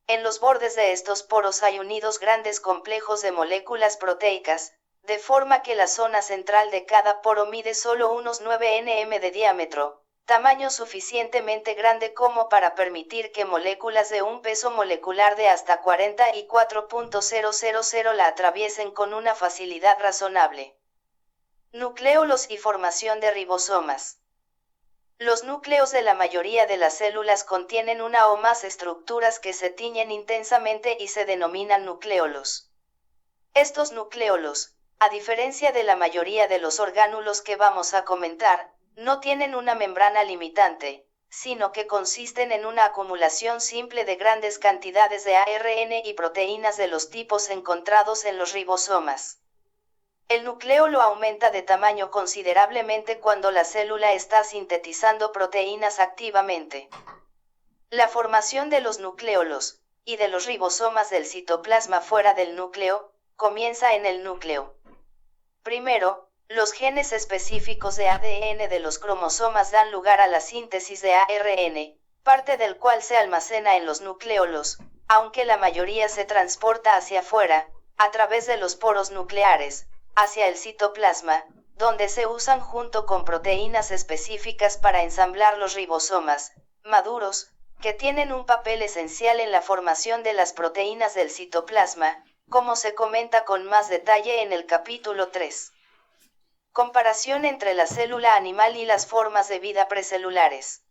En los bordes de estos poros hay unidos grandes complejos de moléculas proteicas, de forma que la zona central de cada poro mide solo unos 9 nm de diámetro, tamaño suficientemente grande como para permitir que moléculas de un peso molecular de hasta 44.000 la atraviesen con una facilidad razonable. Nucleolos y formación de ribosomas. Los núcleos de la mayoría de las células contienen una o más estructuras que se tiñen intensamente y se denominan nucleolos. Estos nucleolos, a diferencia de la mayoría de los orgánulos que vamos a comentar, no tienen una membrana limitante, sino que consisten en una acumulación simple de grandes cantidades de ARN y proteínas de los tipos encontrados en los ribosomas. El nucleolo aumenta de tamaño considerablemente cuando la célula está sintetizando proteínas activamente. La formación de los nucleolos, y de los ribosomas del citoplasma fuera del núcleo, comienza en el núcleo. Primero, los genes específicos de ADN de los cromosomas dan lugar a la síntesis de ARN, parte del cual se almacena en los nucleolos, aunque la mayoría se transporta hacia afuera, a través de los poros nucleares, hacia el citoplasma, donde se usan junto con proteínas específicas para ensamblar los ribosomas maduros, que tienen un papel esencial en la formación de las proteínas del citoplasma, como se comenta con más detalle en el capítulo 3. Comparación entre la célula animal y las formas de vida precelulares.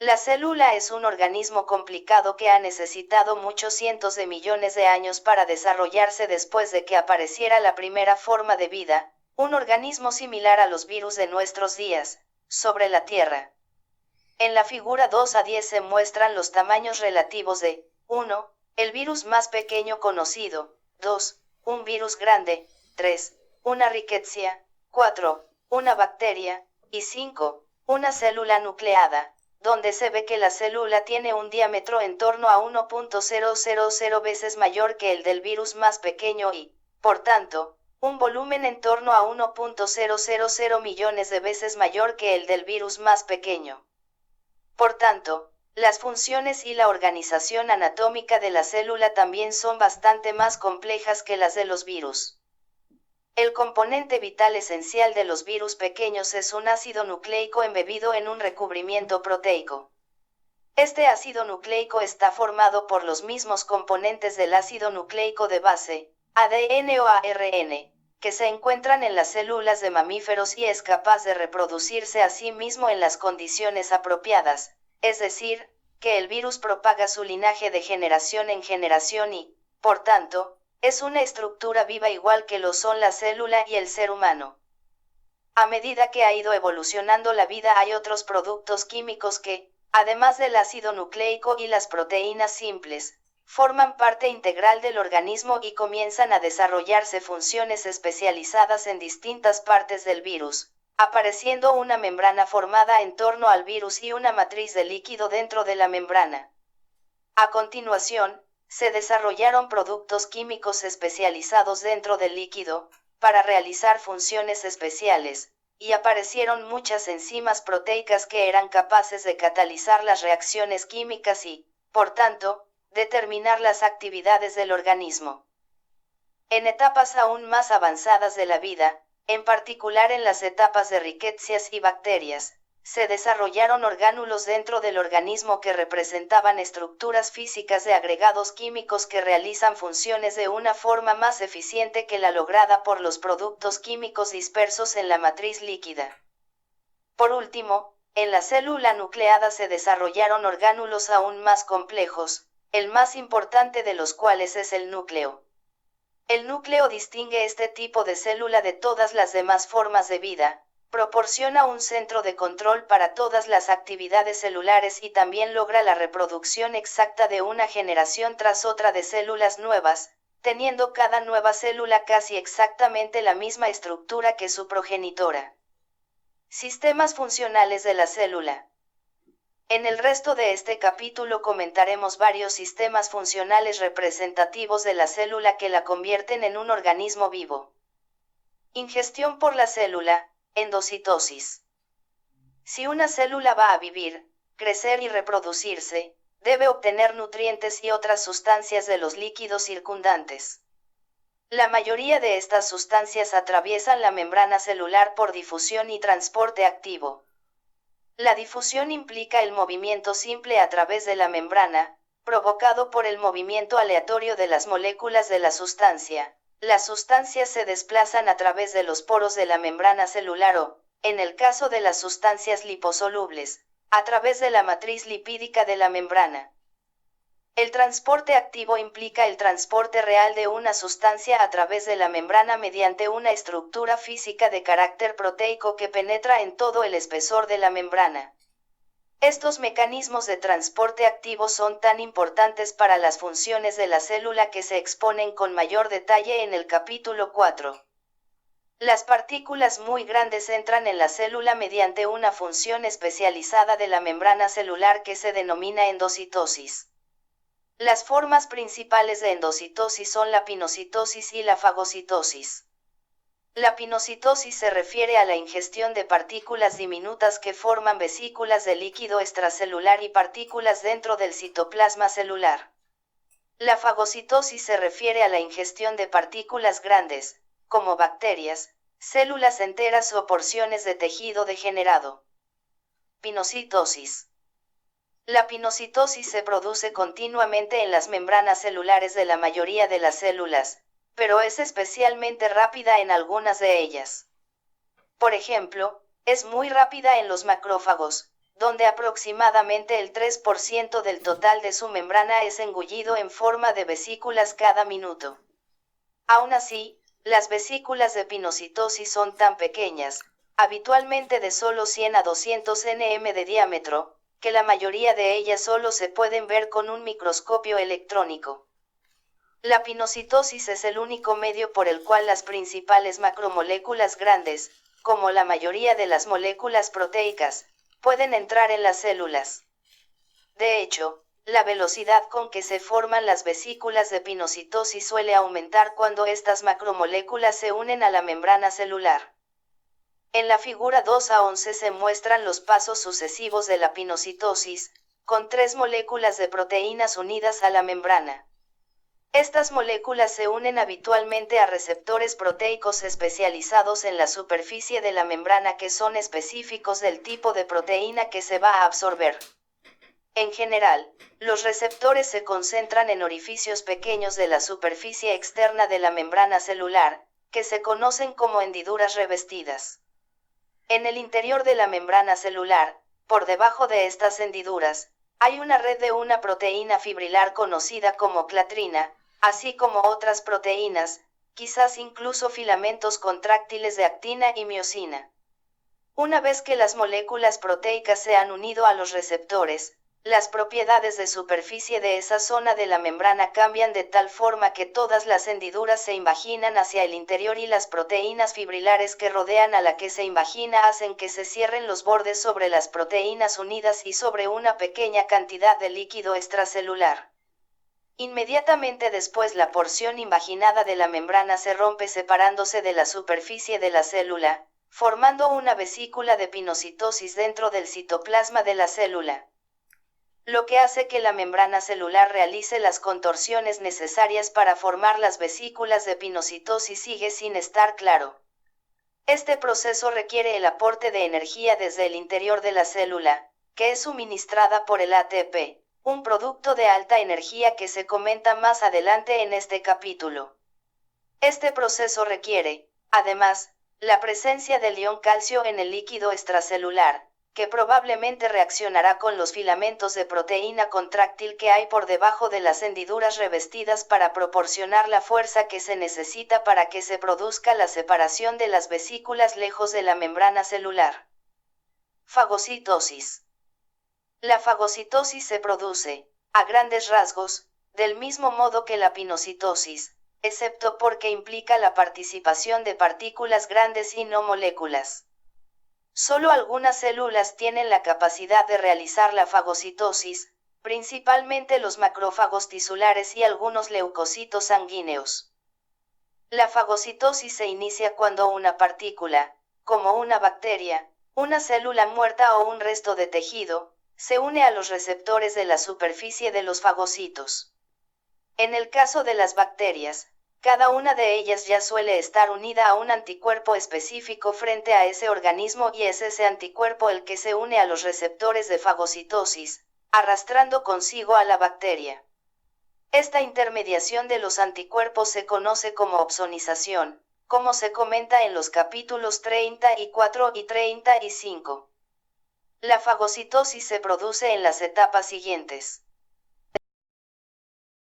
La célula es un organismo complicado que ha necesitado muchos cientos de millones de años para desarrollarse después de que apareciera la primera forma de vida, un organismo similar a los virus de nuestros días, sobre la Tierra. En la figura 2 a 10 se muestran los tamaños relativos de 1. El virus más pequeño conocido, 2. Un virus grande, 3. Una rickettsia, 4. Una bacteria, y 5. Una célula nucleada, donde se ve que la célula tiene un diámetro en torno a 1.000 veces mayor que el del virus más pequeño y, por tanto, un volumen en torno a 1.000 millones de veces mayor que el del virus más pequeño. Por tanto, las funciones y la organización anatómica de la célula también son bastante más complejas que las de los virus. El componente vital esencial de los virus pequeños es un ácido nucleico embebido en un recubrimiento proteico. Este ácido nucleico está formado por los mismos componentes del ácido nucleico de base, ADN o ARN, que se encuentran en las células de mamíferos y es capaz de reproducirse a sí mismo en las condiciones apropiadas, es decir, que el virus propaga su linaje de generación en generación y, por tanto, es una estructura viva igual que lo son la célula y el ser humano. A medida que ha ido evolucionando la vida hay otros productos químicos que, además del ácido nucleico y las proteínas simples, forman parte integral del organismo y comienzan a desarrollarse funciones especializadas en distintas partes del virus, apareciendo una membrana formada en torno al virus y una matriz de líquido dentro de la membrana. A continuación, se desarrollaron productos químicos especializados dentro del líquido, para realizar funciones especiales, y aparecieron muchas enzimas proteicas que eran capaces de catalizar las reacciones químicas y, por tanto, determinar las actividades del organismo. En etapas aún más avanzadas de la vida, en particular en las etapas de rickettsias y bacterias, se desarrollaron orgánulos dentro del organismo que representaban estructuras físicas de agregados químicos que realizan funciones de una forma más eficiente que la lograda por los productos químicos dispersos en la matriz líquida. Por último, en la célula nucleada se desarrollaron orgánulos aún más complejos, el más importante de los cuales es el núcleo. El núcleo distingue este tipo de célula de todas las demás formas de vida, proporciona un centro de control para todas las actividades celulares y también logra la reproducción exacta de una generación tras otra de células nuevas, teniendo cada nueva célula casi exactamente la misma estructura que su progenitora. Sistemas funcionales de la célula. En el resto de este capítulo comentaremos varios sistemas funcionales representativos de la célula que la convierten en un organismo vivo. Ingestión por la célula, endocitosis. Si una célula va a vivir, crecer y reproducirse, debe obtener nutrientes y otras sustancias de los líquidos circundantes. La mayoría de estas sustancias atraviesan la membrana celular por difusión y transporte activo. La difusión implica el movimiento simple a través de la membrana, provocado por el movimiento aleatorio de las moléculas de la sustancia. Las sustancias se desplazan a través de los poros de la membrana celular o, en el caso de las sustancias liposolubles, a través de la matriz lipídica de la membrana. El transporte activo implica el transporte real de una sustancia a través de la membrana mediante una estructura física de carácter proteico que penetra en todo el espesor de la membrana. Estos mecanismos de transporte activo son tan importantes para las funciones de la célula que se exponen con mayor detalle en el capítulo 4. Las partículas muy grandes entran en la célula mediante una función especializada de la membrana celular que se denomina endocitosis. Las formas principales de endocitosis son la pinocitosis y la fagocitosis. La pinocitosis se refiere a la ingestión de partículas diminutas que forman vesículas de líquido extracelular y partículas dentro del citoplasma celular. La fagocitosis se refiere a la ingestión de partículas grandes, como bacterias, células enteras o porciones de tejido degenerado. Pinocitosis. La pinocitosis se produce continuamente en las membranas celulares de la mayoría de las células, pero es especialmente rápida en algunas de ellas. Por ejemplo, es muy rápida en los macrófagos, donde aproximadamente el 3% del total de su membrana es engullido en forma de vesículas cada minuto. Aún así, las vesículas de pinocitosis son tan pequeñas, habitualmente de solo 100 a 200 nm de diámetro, que la mayoría de ellas solo se pueden ver con un microscopio electrónico. La pinocitosis es el único medio por el cual las principales macromoléculas grandes, como la mayoría de las moléculas proteicas, pueden entrar en las células. De hecho, la velocidad con que se forman las vesículas de pinocitosis suele aumentar cuando estas macromoléculas se unen a la membrana celular. En la figura 2 a 11 se muestran los pasos sucesivos de la pinocitosis, con 3 moléculas de proteínas unidas a la membrana. Estas moléculas se unen habitualmente a receptores proteicos especializados en la superficie de la membrana que son específicos del tipo de proteína que se va a absorber. En general, los receptores se concentran en orificios pequeños de la superficie externa de la membrana celular, que se conocen como hendiduras revestidas. En el interior de la membrana celular, por debajo de estas hendiduras, hay una red de una proteína fibrilar conocida como clatrina, así como otras proteínas, quizás incluso filamentos contráctiles de actina y miosina. Una vez que las moléculas proteicas se han unido a los receptores, las propiedades de superficie de esa zona de la membrana cambian de tal forma que todas las hendiduras se invaginan hacia el interior y las proteínas fibrilares que rodean a la que se invagina hacen que se cierren los bordes sobre las proteínas unidas y sobre una pequeña cantidad de líquido extracelular. Inmediatamente después la porción invaginada de la membrana se rompe separándose de la superficie de la célula, formando una vesícula de pinocitosis dentro del citoplasma de la célula. Lo que hace que la membrana celular realice las contorsiones necesarias para formar las vesículas de pinocitosis sigue sin estar claro. Este proceso requiere el aporte de energía desde el interior de la célula, que es suministrada por el ATP, un producto de alta energía que se comenta más adelante en este capítulo. Este proceso requiere, además, la presencia del ion calcio en el líquido extracelular, que probablemente reaccionará con los filamentos de proteína contráctil que hay por debajo de las hendiduras revestidas para proporcionar la fuerza que se necesita para que se produzca la separación de las vesículas lejos de la membrana celular. Fagocitosis. La fagocitosis se produce, a grandes rasgos, del mismo modo que la pinocitosis, excepto porque implica la participación de partículas grandes y no moléculas. Solo algunas células tienen la capacidad de realizar la fagocitosis, principalmente los macrófagos tisulares y algunos leucocitos sanguíneos. La fagocitosis se inicia cuando una partícula, como una bacteria, una célula muerta o un resto de tejido, se une a los receptores de la superficie de los fagocitos. En el caso de las bacterias, cada una de ellas ya suele estar unida a un anticuerpo específico frente a ese organismo y es ese anticuerpo el que se une a los receptores de fagocitosis, arrastrando consigo a la bacteria. Esta intermediación de los anticuerpos se conoce como opsonización, como se comenta en los capítulos 34 y 35. La fagocitosis se produce en las etapas siguientes.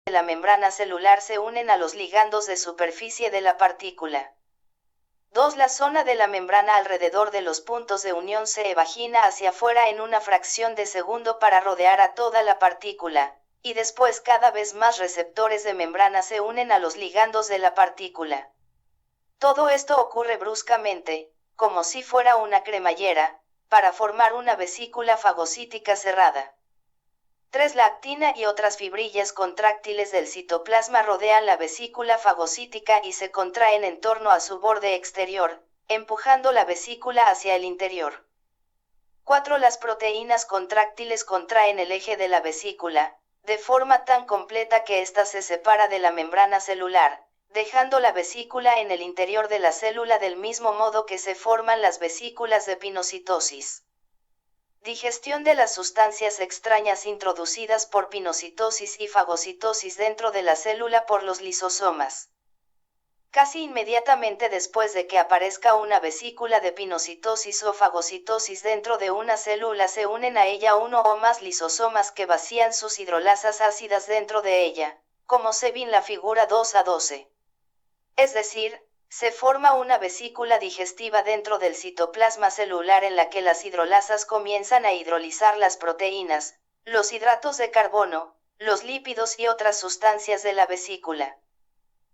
La membrana celular se unen a los ligandos de superficie de la partícula. 2. La zona de la membrana alrededor de los puntos de unión se evagina hacia afuera en una fracción de segundo para rodear a toda la partícula, y después cada vez más receptores de membrana se unen a los ligandos de la partícula. Todo esto ocurre bruscamente, como si fuera una cremallera, para formar una vesícula fagocítica cerrada. 3. La actina y otras fibrillas contráctiles del citoplasma rodean la vesícula fagocítica y se contraen en torno a su borde exterior, empujando la vesícula hacia el interior. 4. Las proteínas contráctiles contraen el eje de la vesícula, de forma tan completa que ésta se separa de la membrana celular, dejando la vesícula en el interior de la célula del mismo modo que se forman las vesículas de pinocitosis. Digestión de las sustancias extrañas introducidas por pinocitosis y fagocitosis dentro de la célula por los lisosomas. Casi inmediatamente después de que aparezca una vesícula de pinocitosis o fagocitosis dentro de una célula se unen a ella uno o más lisosomas que vacían sus hidrolasas ácidas dentro de ella, como se ve en la figura 2a12. Es decir, se forma una vesícula digestiva dentro del citoplasma celular en la que las hidrolasas comienzan a hidrolizar las proteínas, los hidratos de carbono, los lípidos y otras sustancias de la vesícula.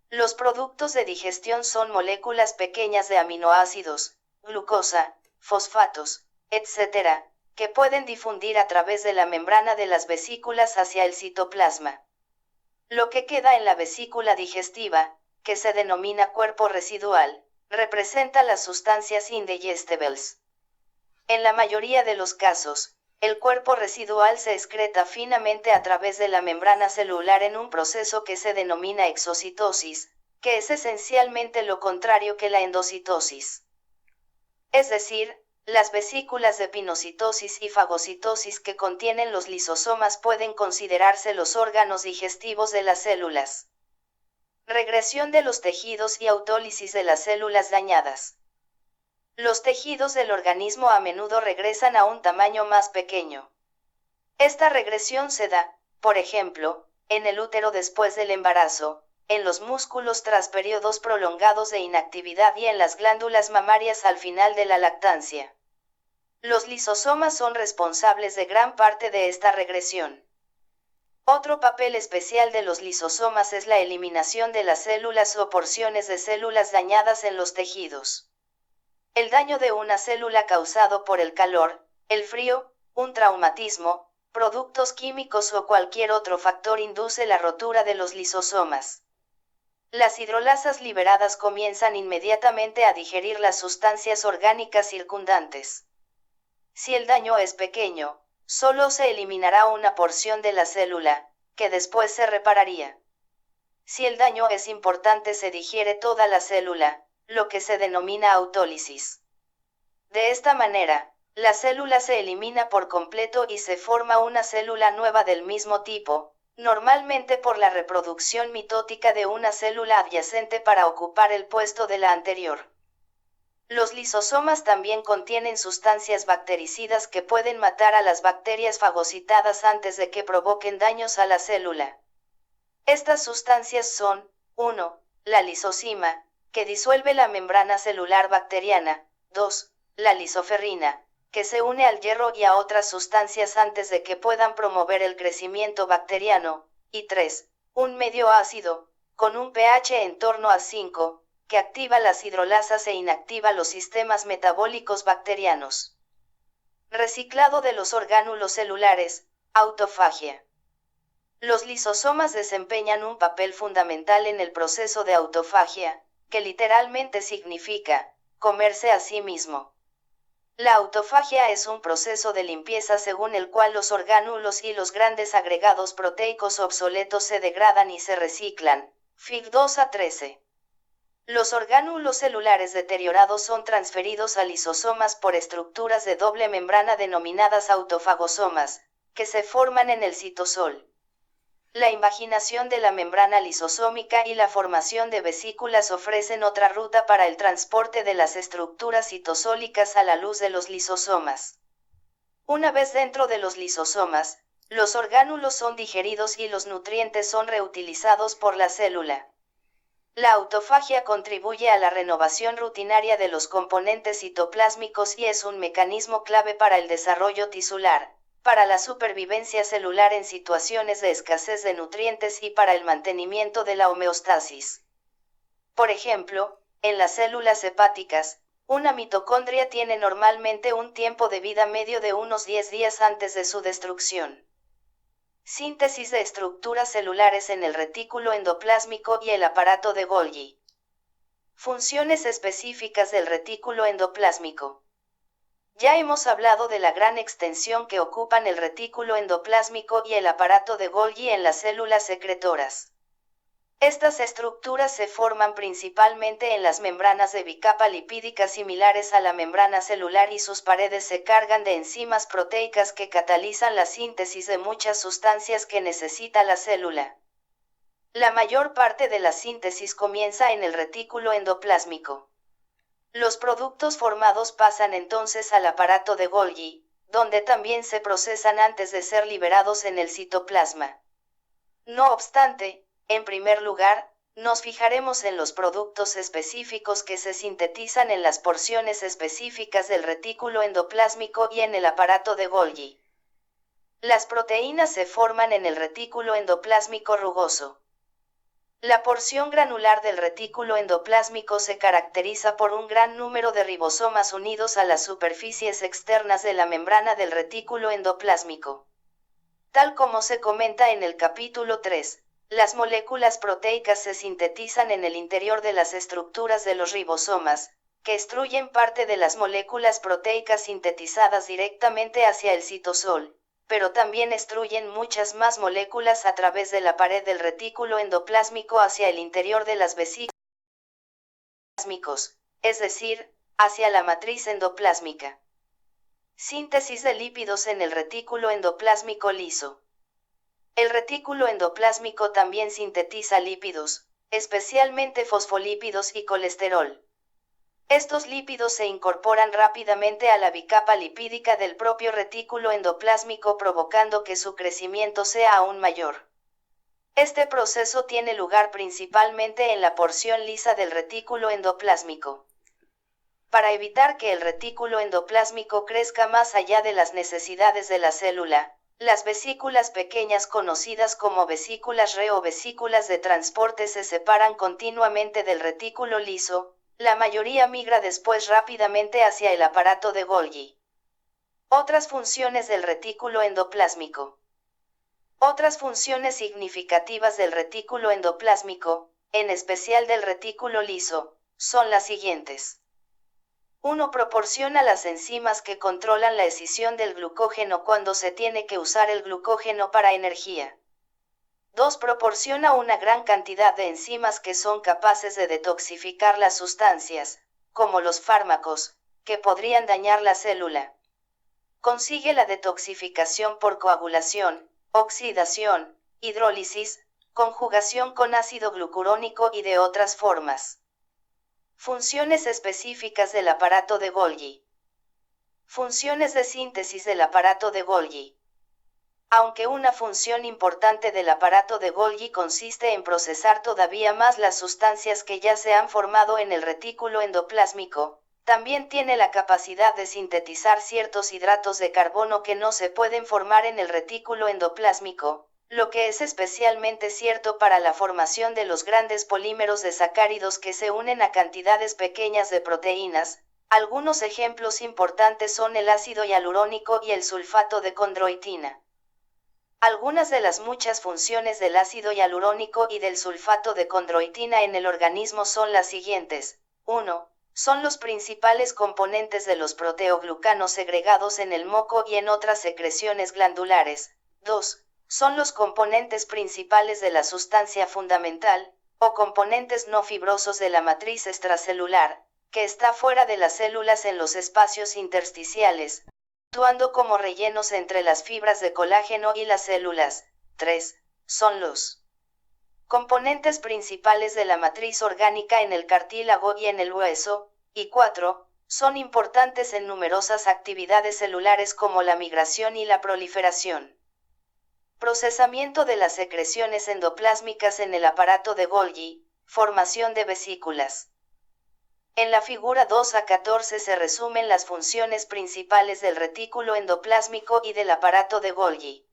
Los productos de digestión son moléculas pequeñas de aminoácidos, glucosa, fosfatos, etc., que pueden difundir a través de la membrana de las vesículas hacia el citoplasma. Lo que queda en la vesícula digestiva, que se denomina cuerpo residual, representa las sustancias indigestibles. En la mayoría de los casos, el cuerpo residual se excreta finamente a través de la membrana celular en un proceso que se denomina exocitosis, que es esencialmente lo contrario que la endocitosis. Es decir, las vesículas de pinocitosis y fagocitosis que contienen los lisosomas pueden considerarse los órganos digestivos de las células. Regresión de los tejidos y autólisis de las células dañadas. Los tejidos del organismo a menudo regresan a un tamaño más pequeño. Esta regresión se da, por ejemplo, en el útero después del embarazo, en los músculos tras periodos prolongados de inactividad y en las glándulas mamarias al final de la lactancia. Los lisosomas son responsables de gran parte de esta regresión. Otro papel especial de los lisosomas es la eliminación de las células o porciones de células dañadas en los tejidos. El daño de una célula causado por el calor, el frío, un traumatismo, productos químicos o cualquier otro factor induce la rotura de los lisosomas. Las hidrolasas liberadas comienzan inmediatamente a digerir las sustancias orgánicas circundantes. Si el daño es pequeño, solo se eliminará una porción de la célula, que después se repararía. Si el daño es importante se digiere toda la célula, lo que se denomina autólisis. De esta manera, la célula se elimina por completo y se forma una célula nueva del mismo tipo, normalmente por la reproducción mitótica de una célula adyacente para ocupar el puesto de la anterior. Los lisosomas también contienen sustancias bactericidas que pueden matar a las bacterias fagocitadas antes de que provoquen daños a la célula. Estas sustancias son, 1. La lisozima, que disuelve la membrana celular bacteriana, 2. La lisoferrina, que se une al hierro y a otras sustancias antes de que puedan promover el crecimiento bacteriano, y 3. Un medio ácido, con un pH en torno a 5, que activa las hidrolasas e inactiva los sistemas metabólicos bacterianos. Reciclado de los orgánulos celulares, autofagia. Los lisosomas desempeñan un papel fundamental en el proceso de autofagia, que literalmente significa comerse a sí mismo. La autofagia es un proceso de limpieza según el cual los orgánulos y los grandes agregados proteicos obsoletos se degradan y se reciclan. Fig 2a13. Los orgánulos celulares deteriorados son transferidos a lisosomas por estructuras de doble membrana denominadas autofagosomas, que se forman en el citosol. La invaginación de la membrana lisosómica y la formación de vesículas ofrecen otra ruta para el transporte de las estructuras citosólicas a la luz de los lisosomas. Una vez dentro de los lisosomas, los orgánulos son digeridos y los nutrientes son reutilizados por la célula. La autofagia contribuye a la renovación rutinaria de los componentes citoplásmicos y es un mecanismo clave para el desarrollo tisular, para la supervivencia celular en situaciones de escasez de nutrientes y para el mantenimiento de la homeostasis. Por ejemplo, en las células hepáticas, una mitocondria tiene normalmente un tiempo de vida medio de unos 10 días antes de su destrucción. Síntesis de estructuras celulares en el retículo endoplásmico y el aparato de Golgi. Funciones específicas del retículo endoplásmico. Ya hemos hablado de la gran extensión que ocupan el retículo endoplásmico y el aparato de Golgi en las células secretoras. Estas estructuras se forman principalmente en las membranas de bicapa lipídica similares a la membrana celular y sus paredes se cargan de enzimas proteicas que catalizan la síntesis de muchas sustancias que necesita la célula. La mayor parte de la síntesis comienza en el retículo endoplásmico. Los productos formados pasan entonces al aparato de Golgi, donde también se procesan antes de ser liberados en el citoplasma. No obstante, en primer lugar, nos fijaremos en los productos específicos que se sintetizan en las porciones específicas del retículo endoplásmico y en el aparato de Golgi. Las proteínas se forman en el retículo endoplásmico rugoso. La porción granular del retículo endoplásmico se caracteriza por un gran número de ribosomas unidos a las superficies externas de la membrana del retículo endoplásmico. Tal como se comenta en el capítulo 3, las moléculas proteicas se sintetizan en el interior de las estructuras de los ribosomas, que extruyen parte de las moléculas proteicas sintetizadas directamente hacia el citosol, pero también extruyen muchas más moléculas a través de la pared del retículo endoplásmico hacia el interior de las vesículas, es decir, hacia la matriz endoplásmica. Síntesis de lípidos en el retículo endoplásmico liso. El retículo endoplásmico también sintetiza lípidos, especialmente fosfolípidos y colesterol. Estos lípidos se incorporan rápidamente a la bicapa lipídica del propio retículo endoplásmico provocando que su crecimiento sea aún mayor. Este proceso tiene lugar principalmente en la porción lisa del retículo endoplásmico. Para evitar que el retículo endoplásmico crezca más allá de las necesidades de la célula, las vesículas pequeñas conocidas como vesículas Re o vesículas de transporte se separan continuamente del retículo liso. La mayoría migra después rápidamente hacia el aparato de Golgi. Otras funciones del retículo endoplásmico. Otras funciones significativas del retículo endoplásmico, en especial del retículo liso, son las siguientes. 1. Proporciona las enzimas que controlan la escisión del glucógeno cuando se tiene que usar el glucógeno para energía. 2. Proporciona una gran cantidad de enzimas que son capaces de detoxificar las sustancias, como los fármacos, que podrían dañar la célula. Consigue la detoxificación por coagulación, oxidación, hidrólisis, conjugación con ácido glucurónico y de otras formas. Funciones específicas del aparato de Golgi. Funciones de síntesis del aparato de Golgi. Aunque una función importante del aparato de Golgi consiste en procesar todavía más las sustancias que ya se han formado en el retículo endoplásmico, también tiene la capacidad de sintetizar ciertos hidratos de carbono que no se pueden formar en el retículo endoplásmico, lo que es especialmente cierto para la formación de los grandes polímeros de sacáridos que se unen a cantidades pequeñas de proteínas. Algunos ejemplos importantes son el ácido hialurónico y el sulfato de condroitina. Algunas de las muchas funciones del ácido hialurónico y del sulfato de condroitina en el organismo son las siguientes. 1. Son los principales componentes de los proteoglucanos segregados en el moco y en otras secreciones glandulares. 2. Son los componentes principales de la sustancia fundamental, o componentes no fibrosos de la matriz extracelular, que está fuera de las células en los espacios intersticiales, actuando como rellenos entre las fibras de colágeno y las células. 3. son los componentes principales de la matriz orgánica en el cartílago y en el hueso, y 4, son importantes en numerosas actividades celulares como la migración y la proliferación. Procesamiento de las secreciones endoplásmicas en el aparato de Golgi, formación de vesículas. En la figura 2a14 se resumen las funciones principales del retículo endoplásmico y del aparato de Golgi.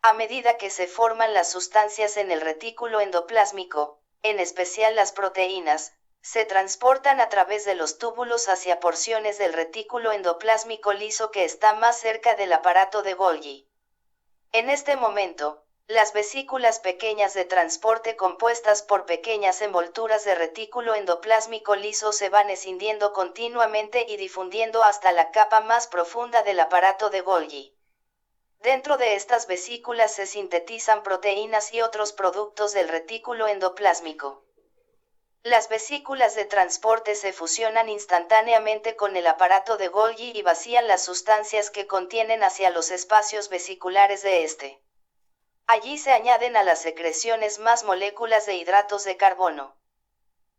A medida que se forman las sustancias en el retículo endoplásmico, en especial las proteínas, se transportan a través de los túbulos hacia porciones del retículo endoplásmico liso que está más cerca del aparato de Golgi. En este momento, las vesículas pequeñas de transporte compuestas por pequeñas envolturas de retículo endoplásmico liso se van escindiendo continuamente y difundiendo hasta la capa más profunda del aparato de Golgi. Dentro de estas vesículas se sintetizan proteínas y otros productos del retículo endoplásmico. Las vesículas de transporte se fusionan instantáneamente con el aparato de Golgi y vacían las sustancias que contienen hacia los espacios vesiculares de este. Allí se añaden a las secreciones más moléculas de hidratos de carbono.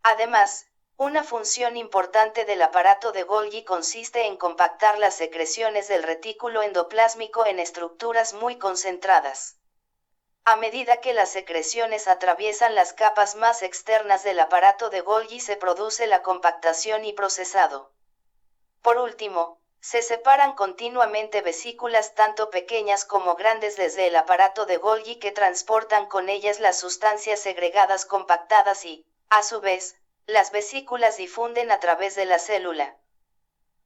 Además, una función importante del aparato de Golgi consiste en compactar las secreciones del retículo endoplásmico en estructuras muy concentradas. A medida que las secreciones atraviesan las capas más externas del aparato de Golgi se produce la compactación y procesado. Por último, se separan continuamente vesículas tanto pequeñas como grandes desde el aparato de Golgi que transportan con ellas las sustancias segregadas compactadas y, a su vez, las vesículas difunden a través de la célula.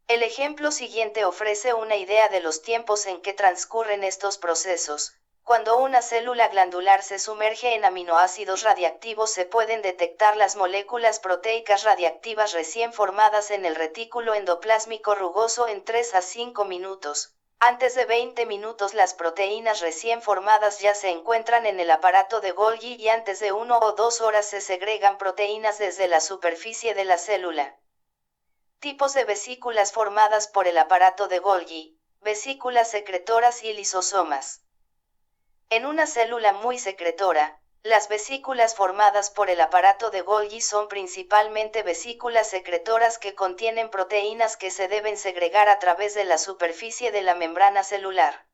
El ejemplo siguiente ofrece una idea de los tiempos en que transcurren estos procesos. Cuando una célula glandular se sumerge en aminoácidos radiactivos se pueden detectar las moléculas proteicas radiactivas recién formadas en el retículo endoplásmico rugoso en 3 a 5 minutos. Antes de 20 minutos las proteínas recién formadas ya se encuentran en el aparato de Golgi y antes de 1 o 2 horas se segregan proteínas desde la superficie de la célula. Tipos de vesículas formadas por el aparato de Golgi, vesículas secretoras y lisosomas. En una célula muy secretora, las vesículas formadas por el aparato de Golgi son principalmente vesículas secretoras que contienen proteínas que se deben segregar a través de la superficie de la membrana celular.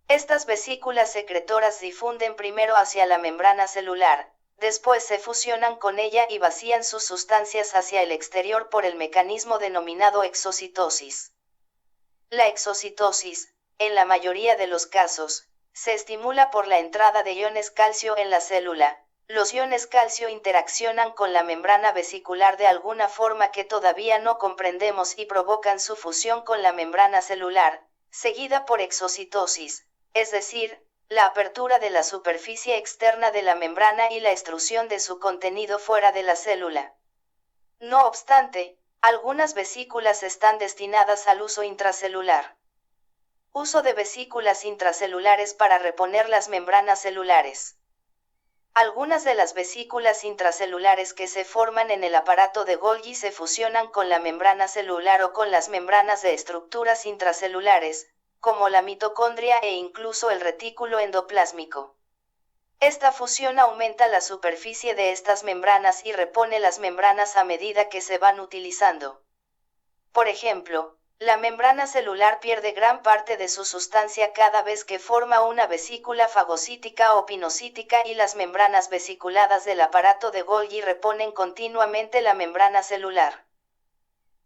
Estas vesículas secretoras difunden primero hacia la membrana celular, después se fusionan con ella y vacían sus sustancias hacia el exterior por el mecanismo denominado exocitosis. La exocitosis, en la mayoría de los casos, se estimula por la entrada de iones calcio en la célula. Los iones calcio interaccionan con la membrana vesicular de alguna forma que todavía no comprendemos y provocan su fusión con la membrana celular, seguida por exocitosis, es decir, la apertura de la superficie externa de la membrana y la extrusión de su contenido fuera de la célula. No obstante, algunas vesículas están destinadas al uso intracelular. Uso de vesículas intracelulares para reponer las membranas celulares. Algunas de las vesículas intracelulares que se forman en el aparato de Golgi se fusionan con la membrana celular o con las membranas de estructuras intracelulares, como la mitocondria e incluso el retículo endoplásmico. Esta fusión aumenta la superficie de estas membranas y repone las membranas a medida que se van utilizando. Por ejemplo, la membrana celular pierde gran parte de su sustancia cada vez que forma una vesícula fagocítica o pinocítica y las membranas vesiculadas del aparato de Golgi reponen continuamente la membrana celular.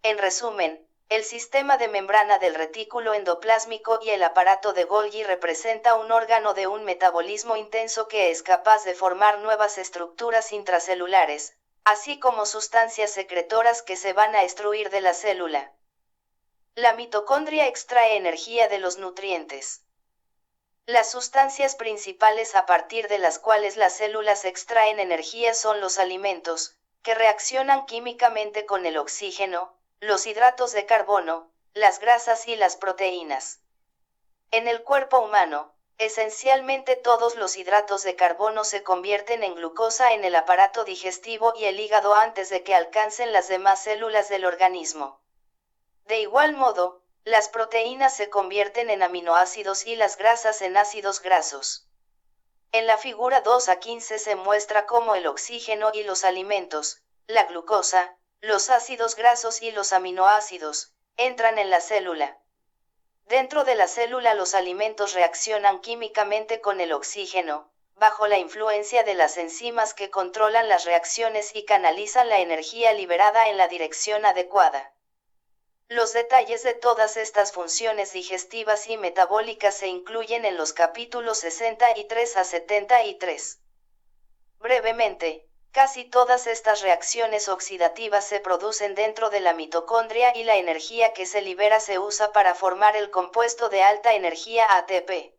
En resumen, el sistema de membrana del retículo endoplásmico y el aparato de Golgi representa un órgano de un metabolismo intenso que es capaz de formar nuevas estructuras intracelulares, así como sustancias secretoras que se van a extruir de la célula. La mitocondria extrae energía de los nutrientes. Las sustancias principales a partir de las cuales las células extraen energía son los alimentos, que reaccionan químicamente con el oxígeno, los hidratos de carbono, las grasas y las proteínas. En el cuerpo humano, esencialmente todos los hidratos de carbono se convierten en glucosa en el aparato digestivo y el hígado antes de que alcancen las demás células del organismo. De igual modo, las proteínas se convierten en aminoácidos y las grasas en ácidos grasos. En la figura 2 a 15 se muestra cómo el oxígeno y los alimentos, la glucosa, los ácidos grasos y los aminoácidos, entran en la célula. Dentro de la célula los alimentos reaccionan químicamente con el oxígeno, bajo la influencia de las enzimas que controlan las reacciones y canalizan la energía liberada en la dirección adecuada. Los detalles de todas estas funciones digestivas y metabólicas se incluyen en los capítulos 63 a 73. Brevemente, casi todas estas reacciones oxidativas se producen dentro de la mitocondria y la energía que se libera se usa para formar el compuesto de alta energía ATP.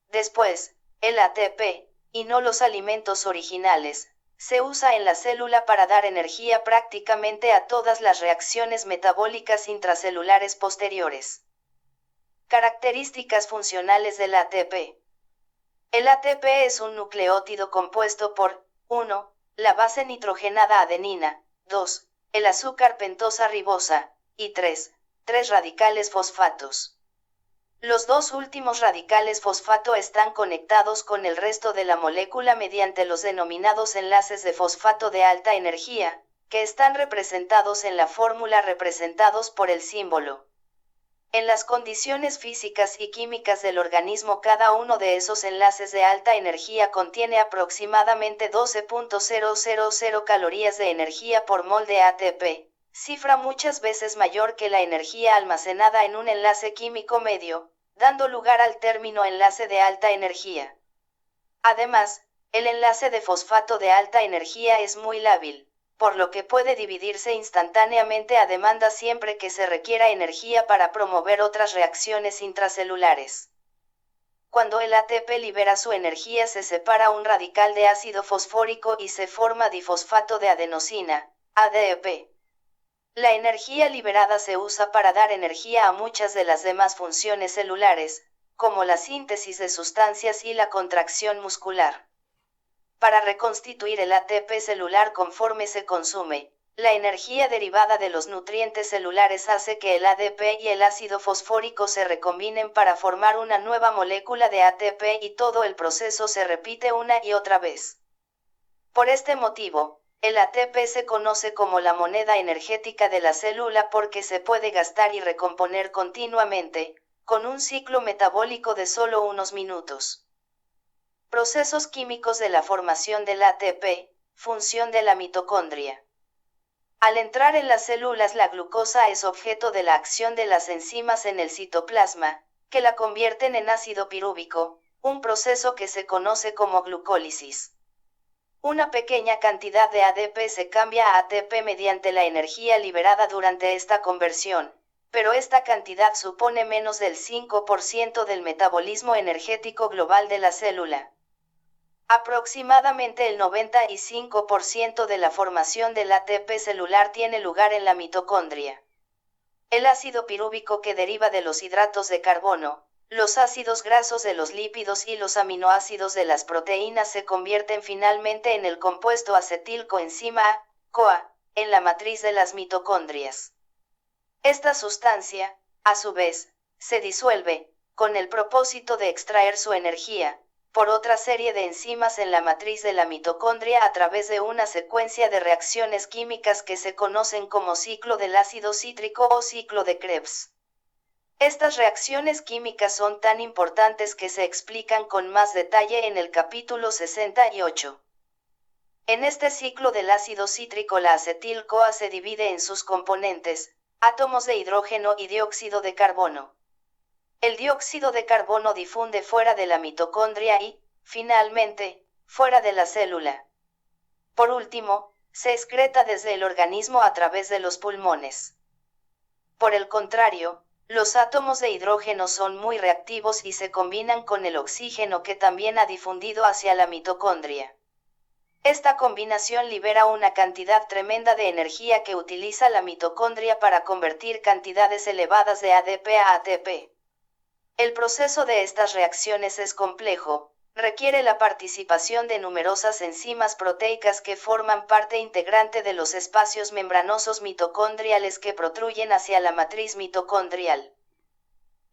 Después, el ATP, y no los alimentos originales, se usa en la célula para dar energía prácticamente a todas las reacciones metabólicas intracelulares posteriores. Características funcionales del ATP. El ATP es un nucleótido compuesto por 1. La base nitrogenada adenina, 2. El azúcar pentosa ribosa, y 3. 3 radicales fosfatos. Los dos últimos radicales fosfato están conectados con el resto de la molécula mediante los denominados enlaces de fosfato de alta energía, que están representados en la fórmula representados por el símbolo. En las condiciones físicas y químicas del organismo cada uno de esos enlaces de alta energía contiene aproximadamente 12.000 calorías de energía por mol de ATP, cifra muchas veces mayor que la energía almacenada en un enlace químico medio, dando lugar al término enlace de alta energía. Además, el enlace de fosfato de alta energía es muy lábil, por lo que puede dividirse instantáneamente a demanda siempre que se requiera energía para promover otras reacciones intracelulares. Cuando el ATP libera su energía se separa un radical de ácido fosfórico y se forma difosfato de adenosina, ADP. La energía liberada se usa para dar energía a muchas de las demás funciones celulares, como la síntesis de sustancias y la contracción muscular. Para reconstituir el ATP celular conforme se consume, la energía derivada de los nutrientes celulares hace que el ADP y el ácido fosfórico se recombinen para formar una nueva molécula de ATP y todo el proceso se repite una y otra vez. Por este motivo, el ATP se conoce como la moneda energética de la célula porque se puede gastar y recomponer continuamente, con un ciclo metabólico de solo unos minutos. Procesos químicos de la formación del ATP, función de la mitocondria. Al entrar en las células la glucosa es objeto de la acción de las enzimas en el citoplasma, que la convierten en ácido pirúvico, un proceso que se conoce como glucólisis. Una pequeña cantidad de ADP se cambia a ATP mediante la energía liberada durante esta conversión, pero esta cantidad supone menos del 5% del metabolismo energético global de la célula. Aproximadamente el 95% de la formación del ATP celular tiene lugar en la mitocondria. El ácido pirúvico que deriva de los hidratos de carbono, los ácidos grasos de los lípidos y los aminoácidos de las proteínas se convierten finalmente en el compuesto acetilcoenzima A, CoA, en la matriz de las mitocondrias. Esta sustancia, a su vez, se disuelve, con el propósito de extraer su energía, por otra serie de enzimas en la matriz de la mitocondria a través de una secuencia de reacciones químicas que se conocen como ciclo del ácido cítrico o ciclo de Krebs. Estas reacciones químicas son tan importantes que se explican con más detalle en el capítulo 68. En este ciclo del ácido cítrico la acetil-CoA se divide en sus componentes, átomos de hidrógeno y dióxido de carbono. El dióxido de carbono difunde fuera de la mitocondria y, finalmente, fuera de la célula. Por último, se excreta desde el organismo a través de los pulmones. Por el contrario, los átomos de hidrógeno son muy reactivos y se combinan con el oxígeno que también ha difundido hacia la mitocondria. Esta combinación libera una cantidad tremenda de energía que utiliza la mitocondria para convertir cantidades elevadas de ADP a ATP. El proceso de estas reacciones es complejo, requiere la participación de numerosas enzimas proteicas que forman parte integrante de los espacios membranosos mitocondriales que protruyen hacia la matriz mitocondrial.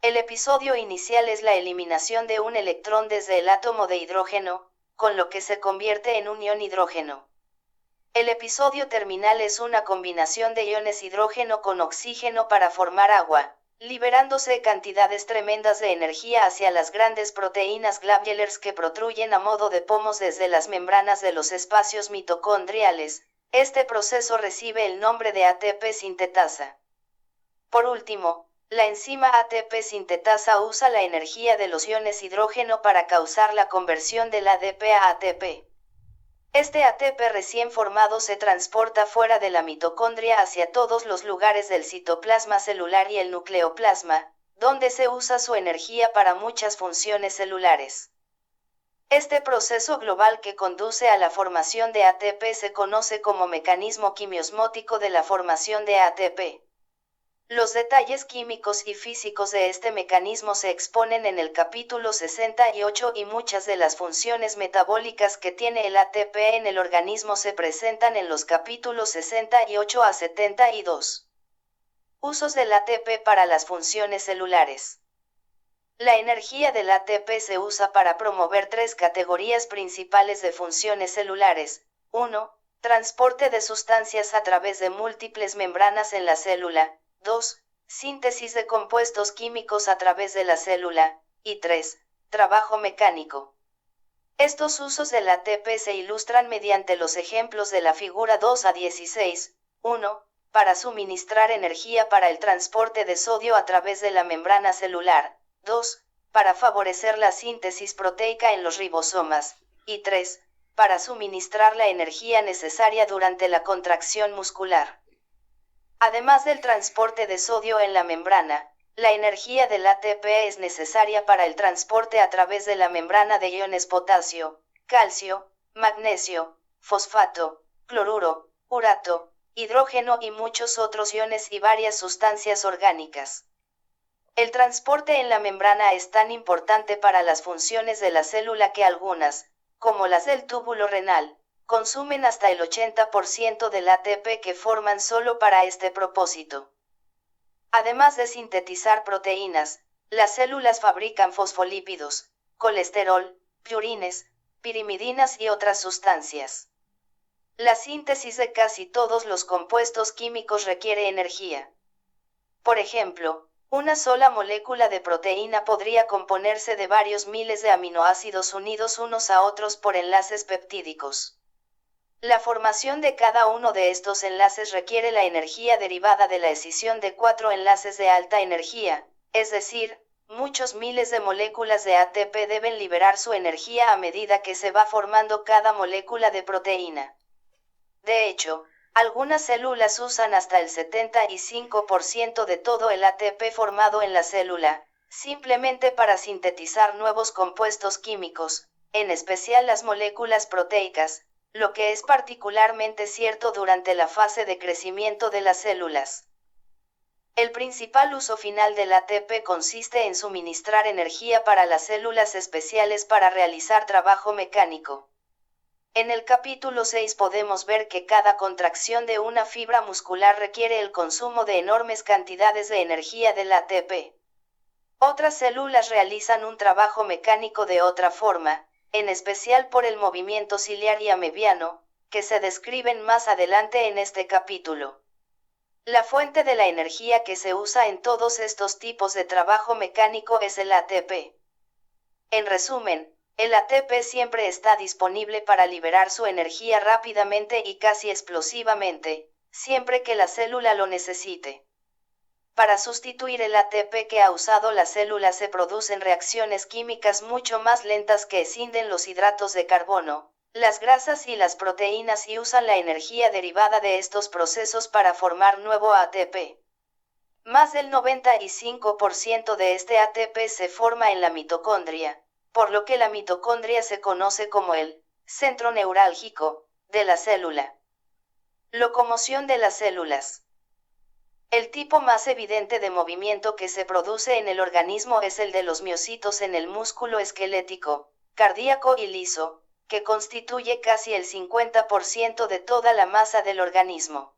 El episodio inicial es la eliminación de un electrón desde el átomo de hidrógeno, con lo que se convierte en un ion hidrógeno. El episodio terminal es una combinación de iones hidrógeno con oxígeno para formar agua, liberándose cantidades tremendas de energía hacia las grandes proteínas globulars que protruyen a modo de pomos desde las membranas de los espacios mitocondriales. Este proceso recibe el nombre de ATP sintetasa. Por último, la enzima ATP sintetasa usa la energía de los iones hidrógeno para causar la conversión del ADP a ATP. Este ATP recién formado se transporta fuera de la mitocondria hacia todos los lugares del citoplasma celular y el nucleoplasma, donde se usa su energía para muchas funciones celulares. Este proceso global que conduce a la formación de ATP se conoce como mecanismo quimiosmótico de la formación de ATP. Los detalles químicos y físicos de este mecanismo se exponen en el capítulo 68 y muchas de las funciones metabólicas que tiene el ATP en el organismo se presentan en los capítulos 68 a 72. Usos del ATP para las funciones celulares. La energía del ATP se usa para promover tres categorías principales de funciones celulares. 1. Transporte de sustancias a través de múltiples membranas en la célula. 2. Síntesis de compuestos químicos a través de la célula. Y 3. Trabajo mecánico. Estos usos del ATP se ilustran mediante los ejemplos de la figura 2 a 16. 1. Para suministrar energía para el transporte de sodio a través de la membrana celular. 2. Para favorecer la síntesis proteica en los ribosomas. Y 3. Para suministrar la energía necesaria durante la contracción muscular. Además del transporte de sodio en la membrana, la energía del ATP es necesaria para el transporte a través de la membrana de iones potasio, calcio, magnesio, fosfato, cloruro, urato, hidrógeno y muchos otros iones y varias sustancias orgánicas. El transporte en la membrana es tan importante para las funciones de la célula que algunas, como las del túbulo renal, consumen hasta el 80% del ATP que forman solo para este propósito. Además de sintetizar proteínas, las células fabrican fosfolípidos, colesterol, purines, pirimidinas y otras sustancias. La síntesis de casi todos los compuestos químicos requiere energía. Por ejemplo, una sola molécula de proteína podría componerse de varios miles de aminoácidos unidos unos a otros por enlaces peptídicos. La formación de cada uno de estos enlaces requiere la energía derivada de la escisión de 4 enlaces de alta energía, es decir, muchos miles de moléculas de ATP deben liberar su energía a medida que se va formando cada molécula de proteína. De hecho, algunas células usan hasta el 75% de todo el ATP formado en la célula, simplemente para sintetizar nuevos compuestos químicos, en especial las moléculas proteicas, lo que es particularmente cierto durante la fase de crecimiento de las células. El principal uso final del ATP consiste en suministrar energía para las células especiales para realizar trabajo mecánico. En el capítulo 6 podemos ver que cada contracción de una fibra muscular requiere el consumo de enormes cantidades de energía del ATP. Otras células realizan un trabajo mecánico de otra forma, en especial por el movimiento ciliar y amebiano, que se describen más adelante en este capítulo. La fuente de la energía que se usa en todos estos tipos de trabajo mecánico es el ATP. En resumen, el ATP siempre está disponible para liberar su energía rápidamente y casi explosivamente, siempre que la célula lo necesite. Para sustituir el ATP que ha usado la célula se producen reacciones químicas mucho más lentas que escinden los hidratos de carbono, las grasas y las proteínas y usan la energía derivada de estos procesos para formar nuevo ATP. Más del 95% de este ATP se forma en la mitocondria, por lo que la mitocondria se conoce como el centro neurálgico de la célula. Locomoción de las células. El tipo más evidente de movimiento que se produce en el organismo es el de los miocitos en el músculo esquelético, cardíaco y liso, que constituye casi el 50% de toda la masa del organismo.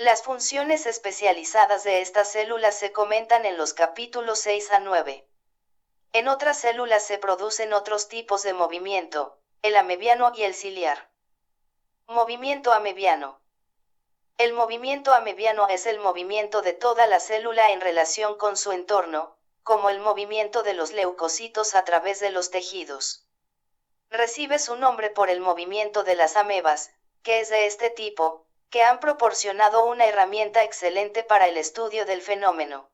Las funciones especializadas de estas células se comentan en los capítulos 6 a 9. En otras células se producen otros tipos de movimiento, el amebiano y el ciliar. Movimiento amebiano. El movimiento amebiano es el movimiento de toda la célula en relación con su entorno, como el movimiento de los leucocitos a través de los tejidos. Recibe su nombre por el movimiento de las amebas, que es de este tipo, que han proporcionado una herramienta excelente para el estudio del fenómeno.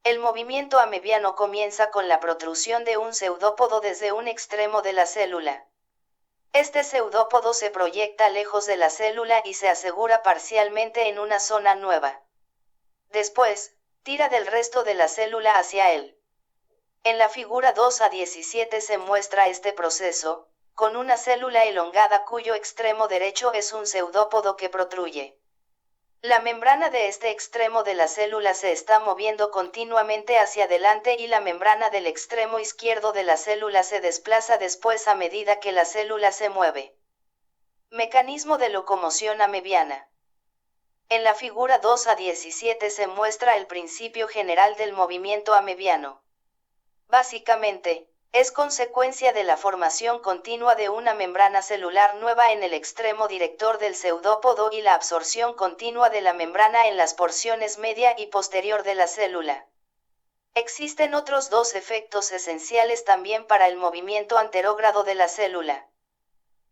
El movimiento amebiano comienza con la protrusión de un pseudópodo desde un extremo de la célula. Este pseudópodo se proyecta lejos de la célula y se asegura parcialmente en una zona nueva. Después, tira del resto de la célula hacia él. En la figura 2 a 17 se muestra este proceso, con una célula elongada cuyo extremo derecho es un pseudópodo que protruye. La membrana de este extremo de la célula se está moviendo continuamente hacia adelante y la membrana del extremo izquierdo de la célula se desplaza después a medida que la célula se mueve. Mecanismo de locomoción amebiana. En la figura 2 a 17 se muestra el principio general del movimiento amebiano. Básicamente, es consecuencia de la formación continua de una membrana celular nueva en el extremo director del pseudópodo y la absorción continua de la membrana en las porciones media y posterior de la célula. Existen otros dos efectos esenciales también para el movimiento anterógrado de la célula.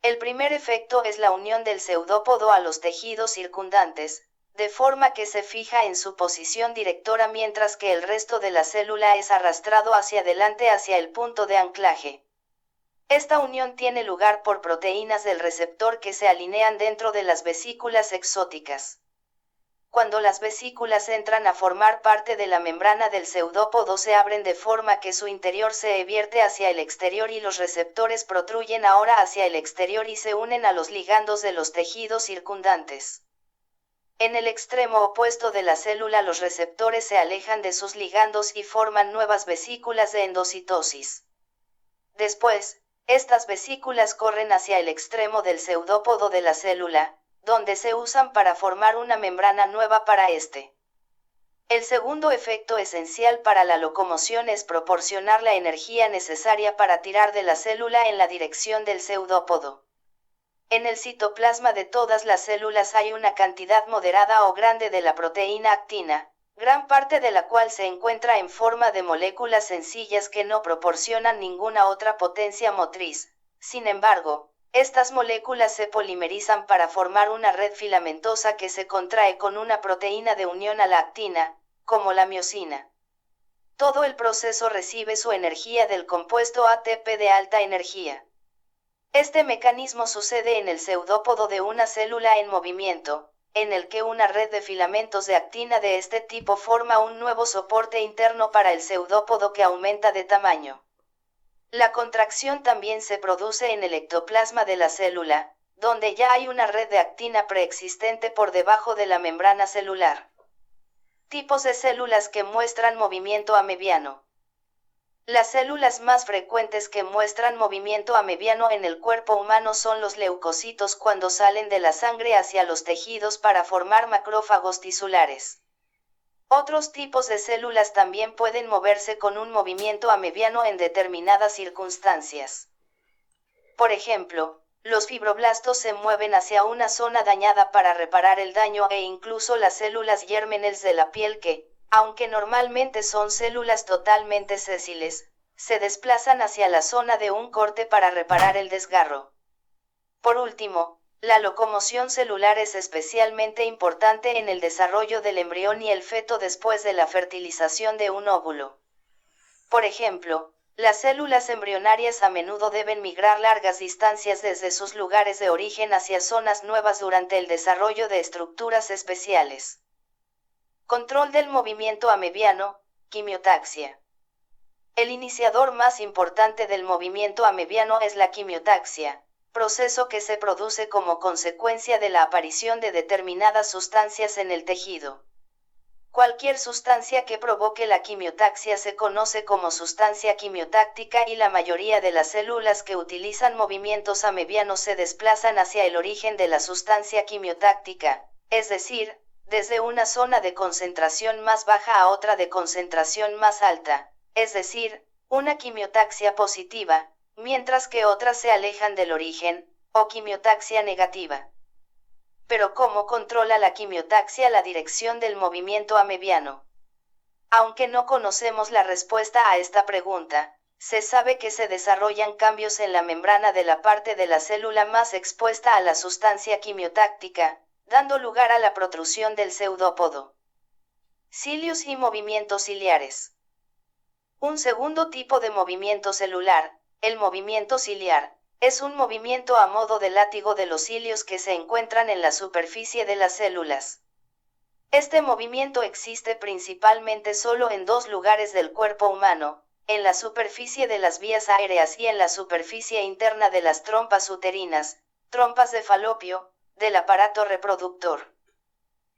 El primer efecto es la unión del pseudópodo a los tejidos circundantes, de forma que se fija en su posición directora mientras que el resto de la célula es arrastrado hacia adelante hacia el punto de anclaje. Esta unión tiene lugar por proteínas del receptor que se alinean dentro de las vesículas exóticas. Cuando las vesículas entran a formar parte de la membrana del pseudópodo se abren de forma que su interior se vierte hacia el exterior y los receptores protruyen ahora hacia el exterior y se unen a los ligandos de los tejidos circundantes. En el extremo opuesto de la célula los receptores se alejan de sus ligandos y forman nuevas vesículas de endocitosis. Después, estas vesículas corren hacia el extremo del pseudópodo de la célula, donde se usan para formar una membrana nueva para este. El segundo efecto esencial para la locomoción es proporcionar la energía necesaria para tirar de la célula en la dirección del pseudópodo. En el citoplasma de todas las células hay una cantidad moderada o grande de la proteína actina, gran parte de la cual se encuentra en forma de moléculas sencillas que no proporcionan ninguna otra potencia motriz. Sin embargo, estas moléculas se polimerizan para formar una red filamentosa que se contrae con una proteína de unión a la actina, como la miosina. Todo el proceso recibe su energía del compuesto ATP de alta energía. Este mecanismo sucede en el pseudópodo de una célula en movimiento, en el que una red de filamentos de actina de este tipo forma un nuevo soporte interno para el pseudópodo que aumenta de tamaño. La contracción también se produce en el ectoplasma de la célula, donde ya hay una red de actina preexistente por debajo de la membrana celular. Tipos de células que muestran movimiento amebiano. Las células más frecuentes que muestran movimiento amebiano en el cuerpo humano son los leucocitos cuando salen de la sangre hacia los tejidos para formar macrófagos tisulares. Otros tipos de células también pueden moverse con un movimiento amebiano en determinadas circunstancias. Por ejemplo, los fibroblastos se mueven hacia una zona dañada para reparar el daño e incluso las células gérmenes de la piel que, aunque normalmente son células totalmente sésiles, se desplazan hacia la zona de un corte para reparar el desgarro. Por último, la locomoción celular es especialmente importante en el desarrollo del embrión y el feto después de la fertilización de un óvulo. Por ejemplo, las células embrionarias a menudo deben migrar largas distancias desde sus lugares de origen hacia zonas nuevas durante el desarrollo de estructuras especiales. Control del movimiento amebiano, quimiotaxia. El iniciador más importante del movimiento amebiano es la quimiotaxia, proceso que se produce como consecuencia de la aparición de determinadas sustancias en el tejido. Cualquier sustancia que provoque la quimiotaxia se conoce como sustancia quimiotáctica y la mayoría de las células que utilizan movimientos amebianos se desplazan hacia el origen de la sustancia quimiotáctica, es decir, desde una zona de concentración más baja a otra de concentración más alta, es decir, una quimiotaxia positiva, mientras que otras se alejan del origen, o quimiotaxia negativa. Pero ¿cómo controla la quimiotaxia la dirección del movimiento amebiano? Aunque no conocemos la respuesta a esta pregunta, se sabe que se desarrollan cambios en la membrana de la parte de la célula más expuesta a la sustancia quimiotáctica, dando lugar a la protrusión del pseudópodo. Cilios y movimientos ciliares. Un segundo tipo de movimiento celular, el movimiento ciliar, es un movimiento a modo de látigo de los cilios que se encuentran en la superficie de las células. Este movimiento existe principalmente solo en dos lugares del cuerpo humano, en la superficie de las vías aéreas y en la superficie interna de las trompas uterinas, trompas de Falopio, del aparato reproductor.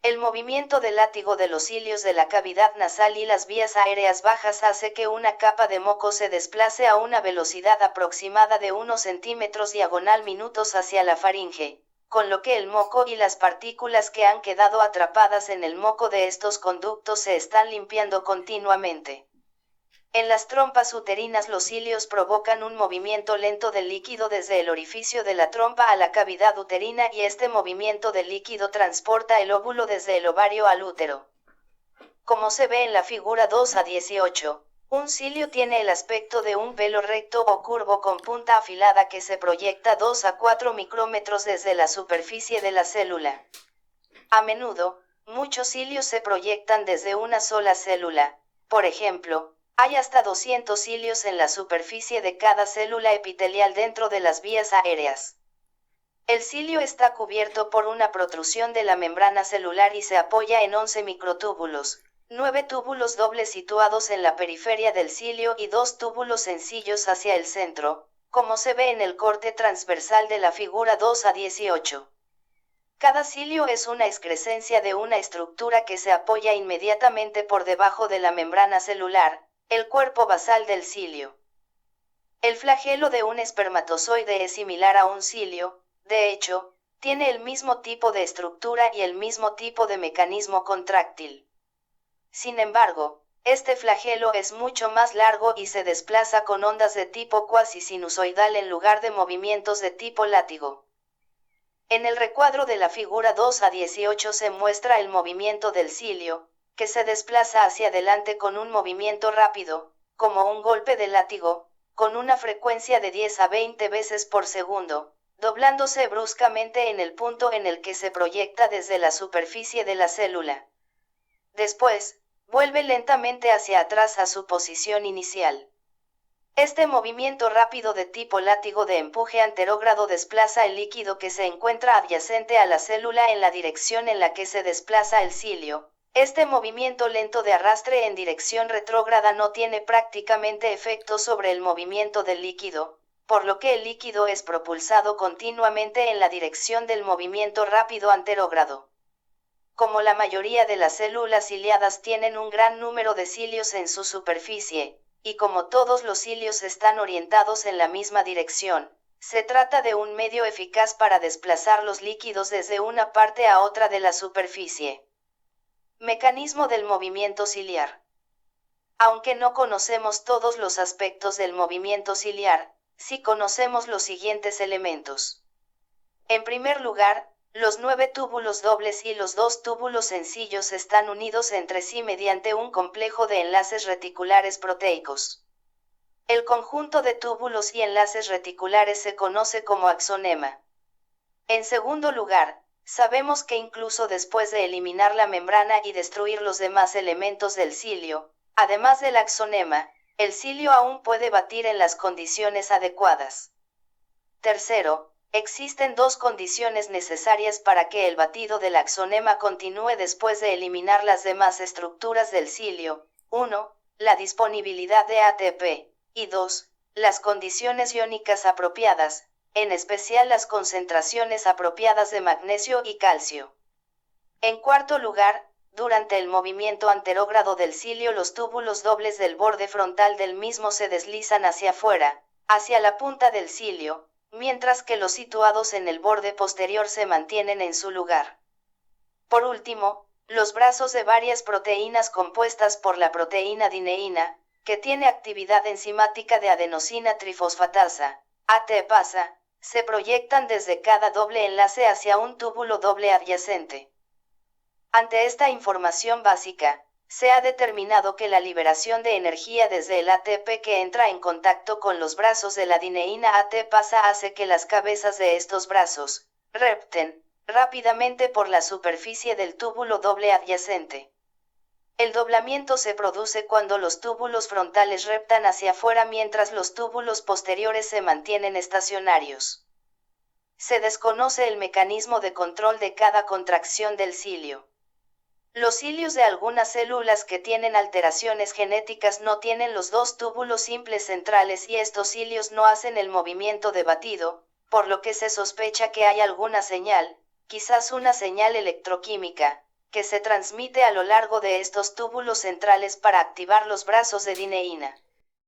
El movimiento de látigo de los cilios de la cavidad nasal y las vías aéreas bajas hace que una capa de moco se desplace a una velocidad aproximada de unos centímetros diagonal minutos hacia la faringe, con lo que el moco y las partículas que han quedado atrapadas en el moco de estos conductos se están limpiando continuamente. En las trompas uterinas los cilios provocan un movimiento lento del líquido desde el orificio de la trompa a la cavidad uterina y este movimiento del líquido transporta el óvulo desde el ovario al útero. Como se ve en la figura 2a18, un cilio tiene el aspecto de un pelo recto o curvo con punta afilada que se proyecta 2 a 4 micrómetros desde la superficie de la célula. A menudo, muchos cilios se proyectan desde una sola célula, por ejemplo, hay hasta 200 cilios en la superficie de cada célula epitelial dentro de las vías aéreas. El cilio está cubierto por una protrusión de la membrana celular y se apoya en 11 microtúbulos, 9 túbulos dobles situados en la periferia del cilio y 2 túbulos sencillos hacia el centro, como se ve en el corte transversal de la figura 2a18. Cada cilio es una excrescencia de una estructura que se apoya inmediatamente por debajo de la membrana celular, el cuerpo basal del cilio. El flagelo de un espermatozoide es similar a un cilio, de hecho, tiene el mismo tipo de estructura y el mismo tipo de mecanismo contráctil. Sin embargo, este flagelo es mucho más largo y se desplaza con ondas de tipo cuasi sinusoidal en lugar de movimientos de tipo látigo. En el recuadro de la figura 2a18 se muestra el movimiento del cilio, que se desplaza hacia adelante con un movimiento rápido, como un golpe de látigo, con una frecuencia de 10 a 20 veces por segundo, doblándose bruscamente en el punto en el que se proyecta desde la superficie de la célula. Después, vuelve lentamente hacia atrás a su posición inicial. Este movimiento rápido de tipo látigo de empuje anterógrado desplaza el líquido que se encuentra adyacente a la célula en la dirección en la que se desplaza el cilio. Este movimiento lento de arrastre en dirección retrógrada no tiene prácticamente efecto sobre el movimiento del líquido, por lo que el líquido es propulsado continuamente en la dirección del movimiento rápido anterógrado. Como la mayoría de las células ciliadas tienen un gran número de cilios en su superficie, y como todos los cilios están orientados en la misma dirección, se trata de un medio eficaz para desplazar los líquidos desde una parte a otra de la superficie. Mecanismo del movimiento ciliar. Aunque no conocemos todos los aspectos del movimiento ciliar, sí conocemos los siguientes elementos. En primer lugar, los 9 túbulos dobles y los 2 túbulos sencillos están unidos entre sí mediante un complejo de enlaces reticulares proteicos. El conjunto de túbulos y enlaces reticulares se conoce como axonema. En segundo lugar, sabemos que incluso después de eliminar la membrana y destruir los demás elementos del cilio, además del axonema, el cilio aún puede batir en las condiciones adecuadas. Tercero, existen dos condiciones necesarias para que el batido del axonema continúe después de eliminar las demás estructuras del cilio. 1. La disponibilidad de ATP, y 2. Las condiciones iónicas apropiadas, en especial las concentraciones apropiadas de magnesio y calcio. En cuarto lugar, durante el movimiento anterógrado del cilio los túbulos dobles del borde frontal del mismo se deslizan hacia afuera, hacia la punta del cilio, mientras que los situados en el borde posterior se mantienen en su lugar. Por último, Los brazos de varias proteínas compuestas por la proteína dineína, que tiene actividad enzimática de adenosina trifosfatasa, ATPasa, se proyectan desde cada doble enlace hacia un túbulo doble adyacente. Ante esta información básica, se ha determinado que la liberación de energía desde el ATP que entra en contacto con los brazos de la dineína ATPasa hace que las cabezas de estos brazos repten rápidamente por la superficie del túbulo doble adyacente. El doblamiento se produce cuando los túbulos frontales reptan hacia afuera mientras los túbulos posteriores se mantienen estacionarios. Se desconoce el mecanismo de control de cada contracción del cilio. Los cilios de algunas células que tienen alteraciones genéticas no tienen los dos túbulos simples centrales y estos cilios no hacen el movimiento de batido, por lo que se sospecha que hay alguna señal, quizás una señal electroquímica, que se transmite a lo largo de estos túbulos centrales para activar los brazos de dineína.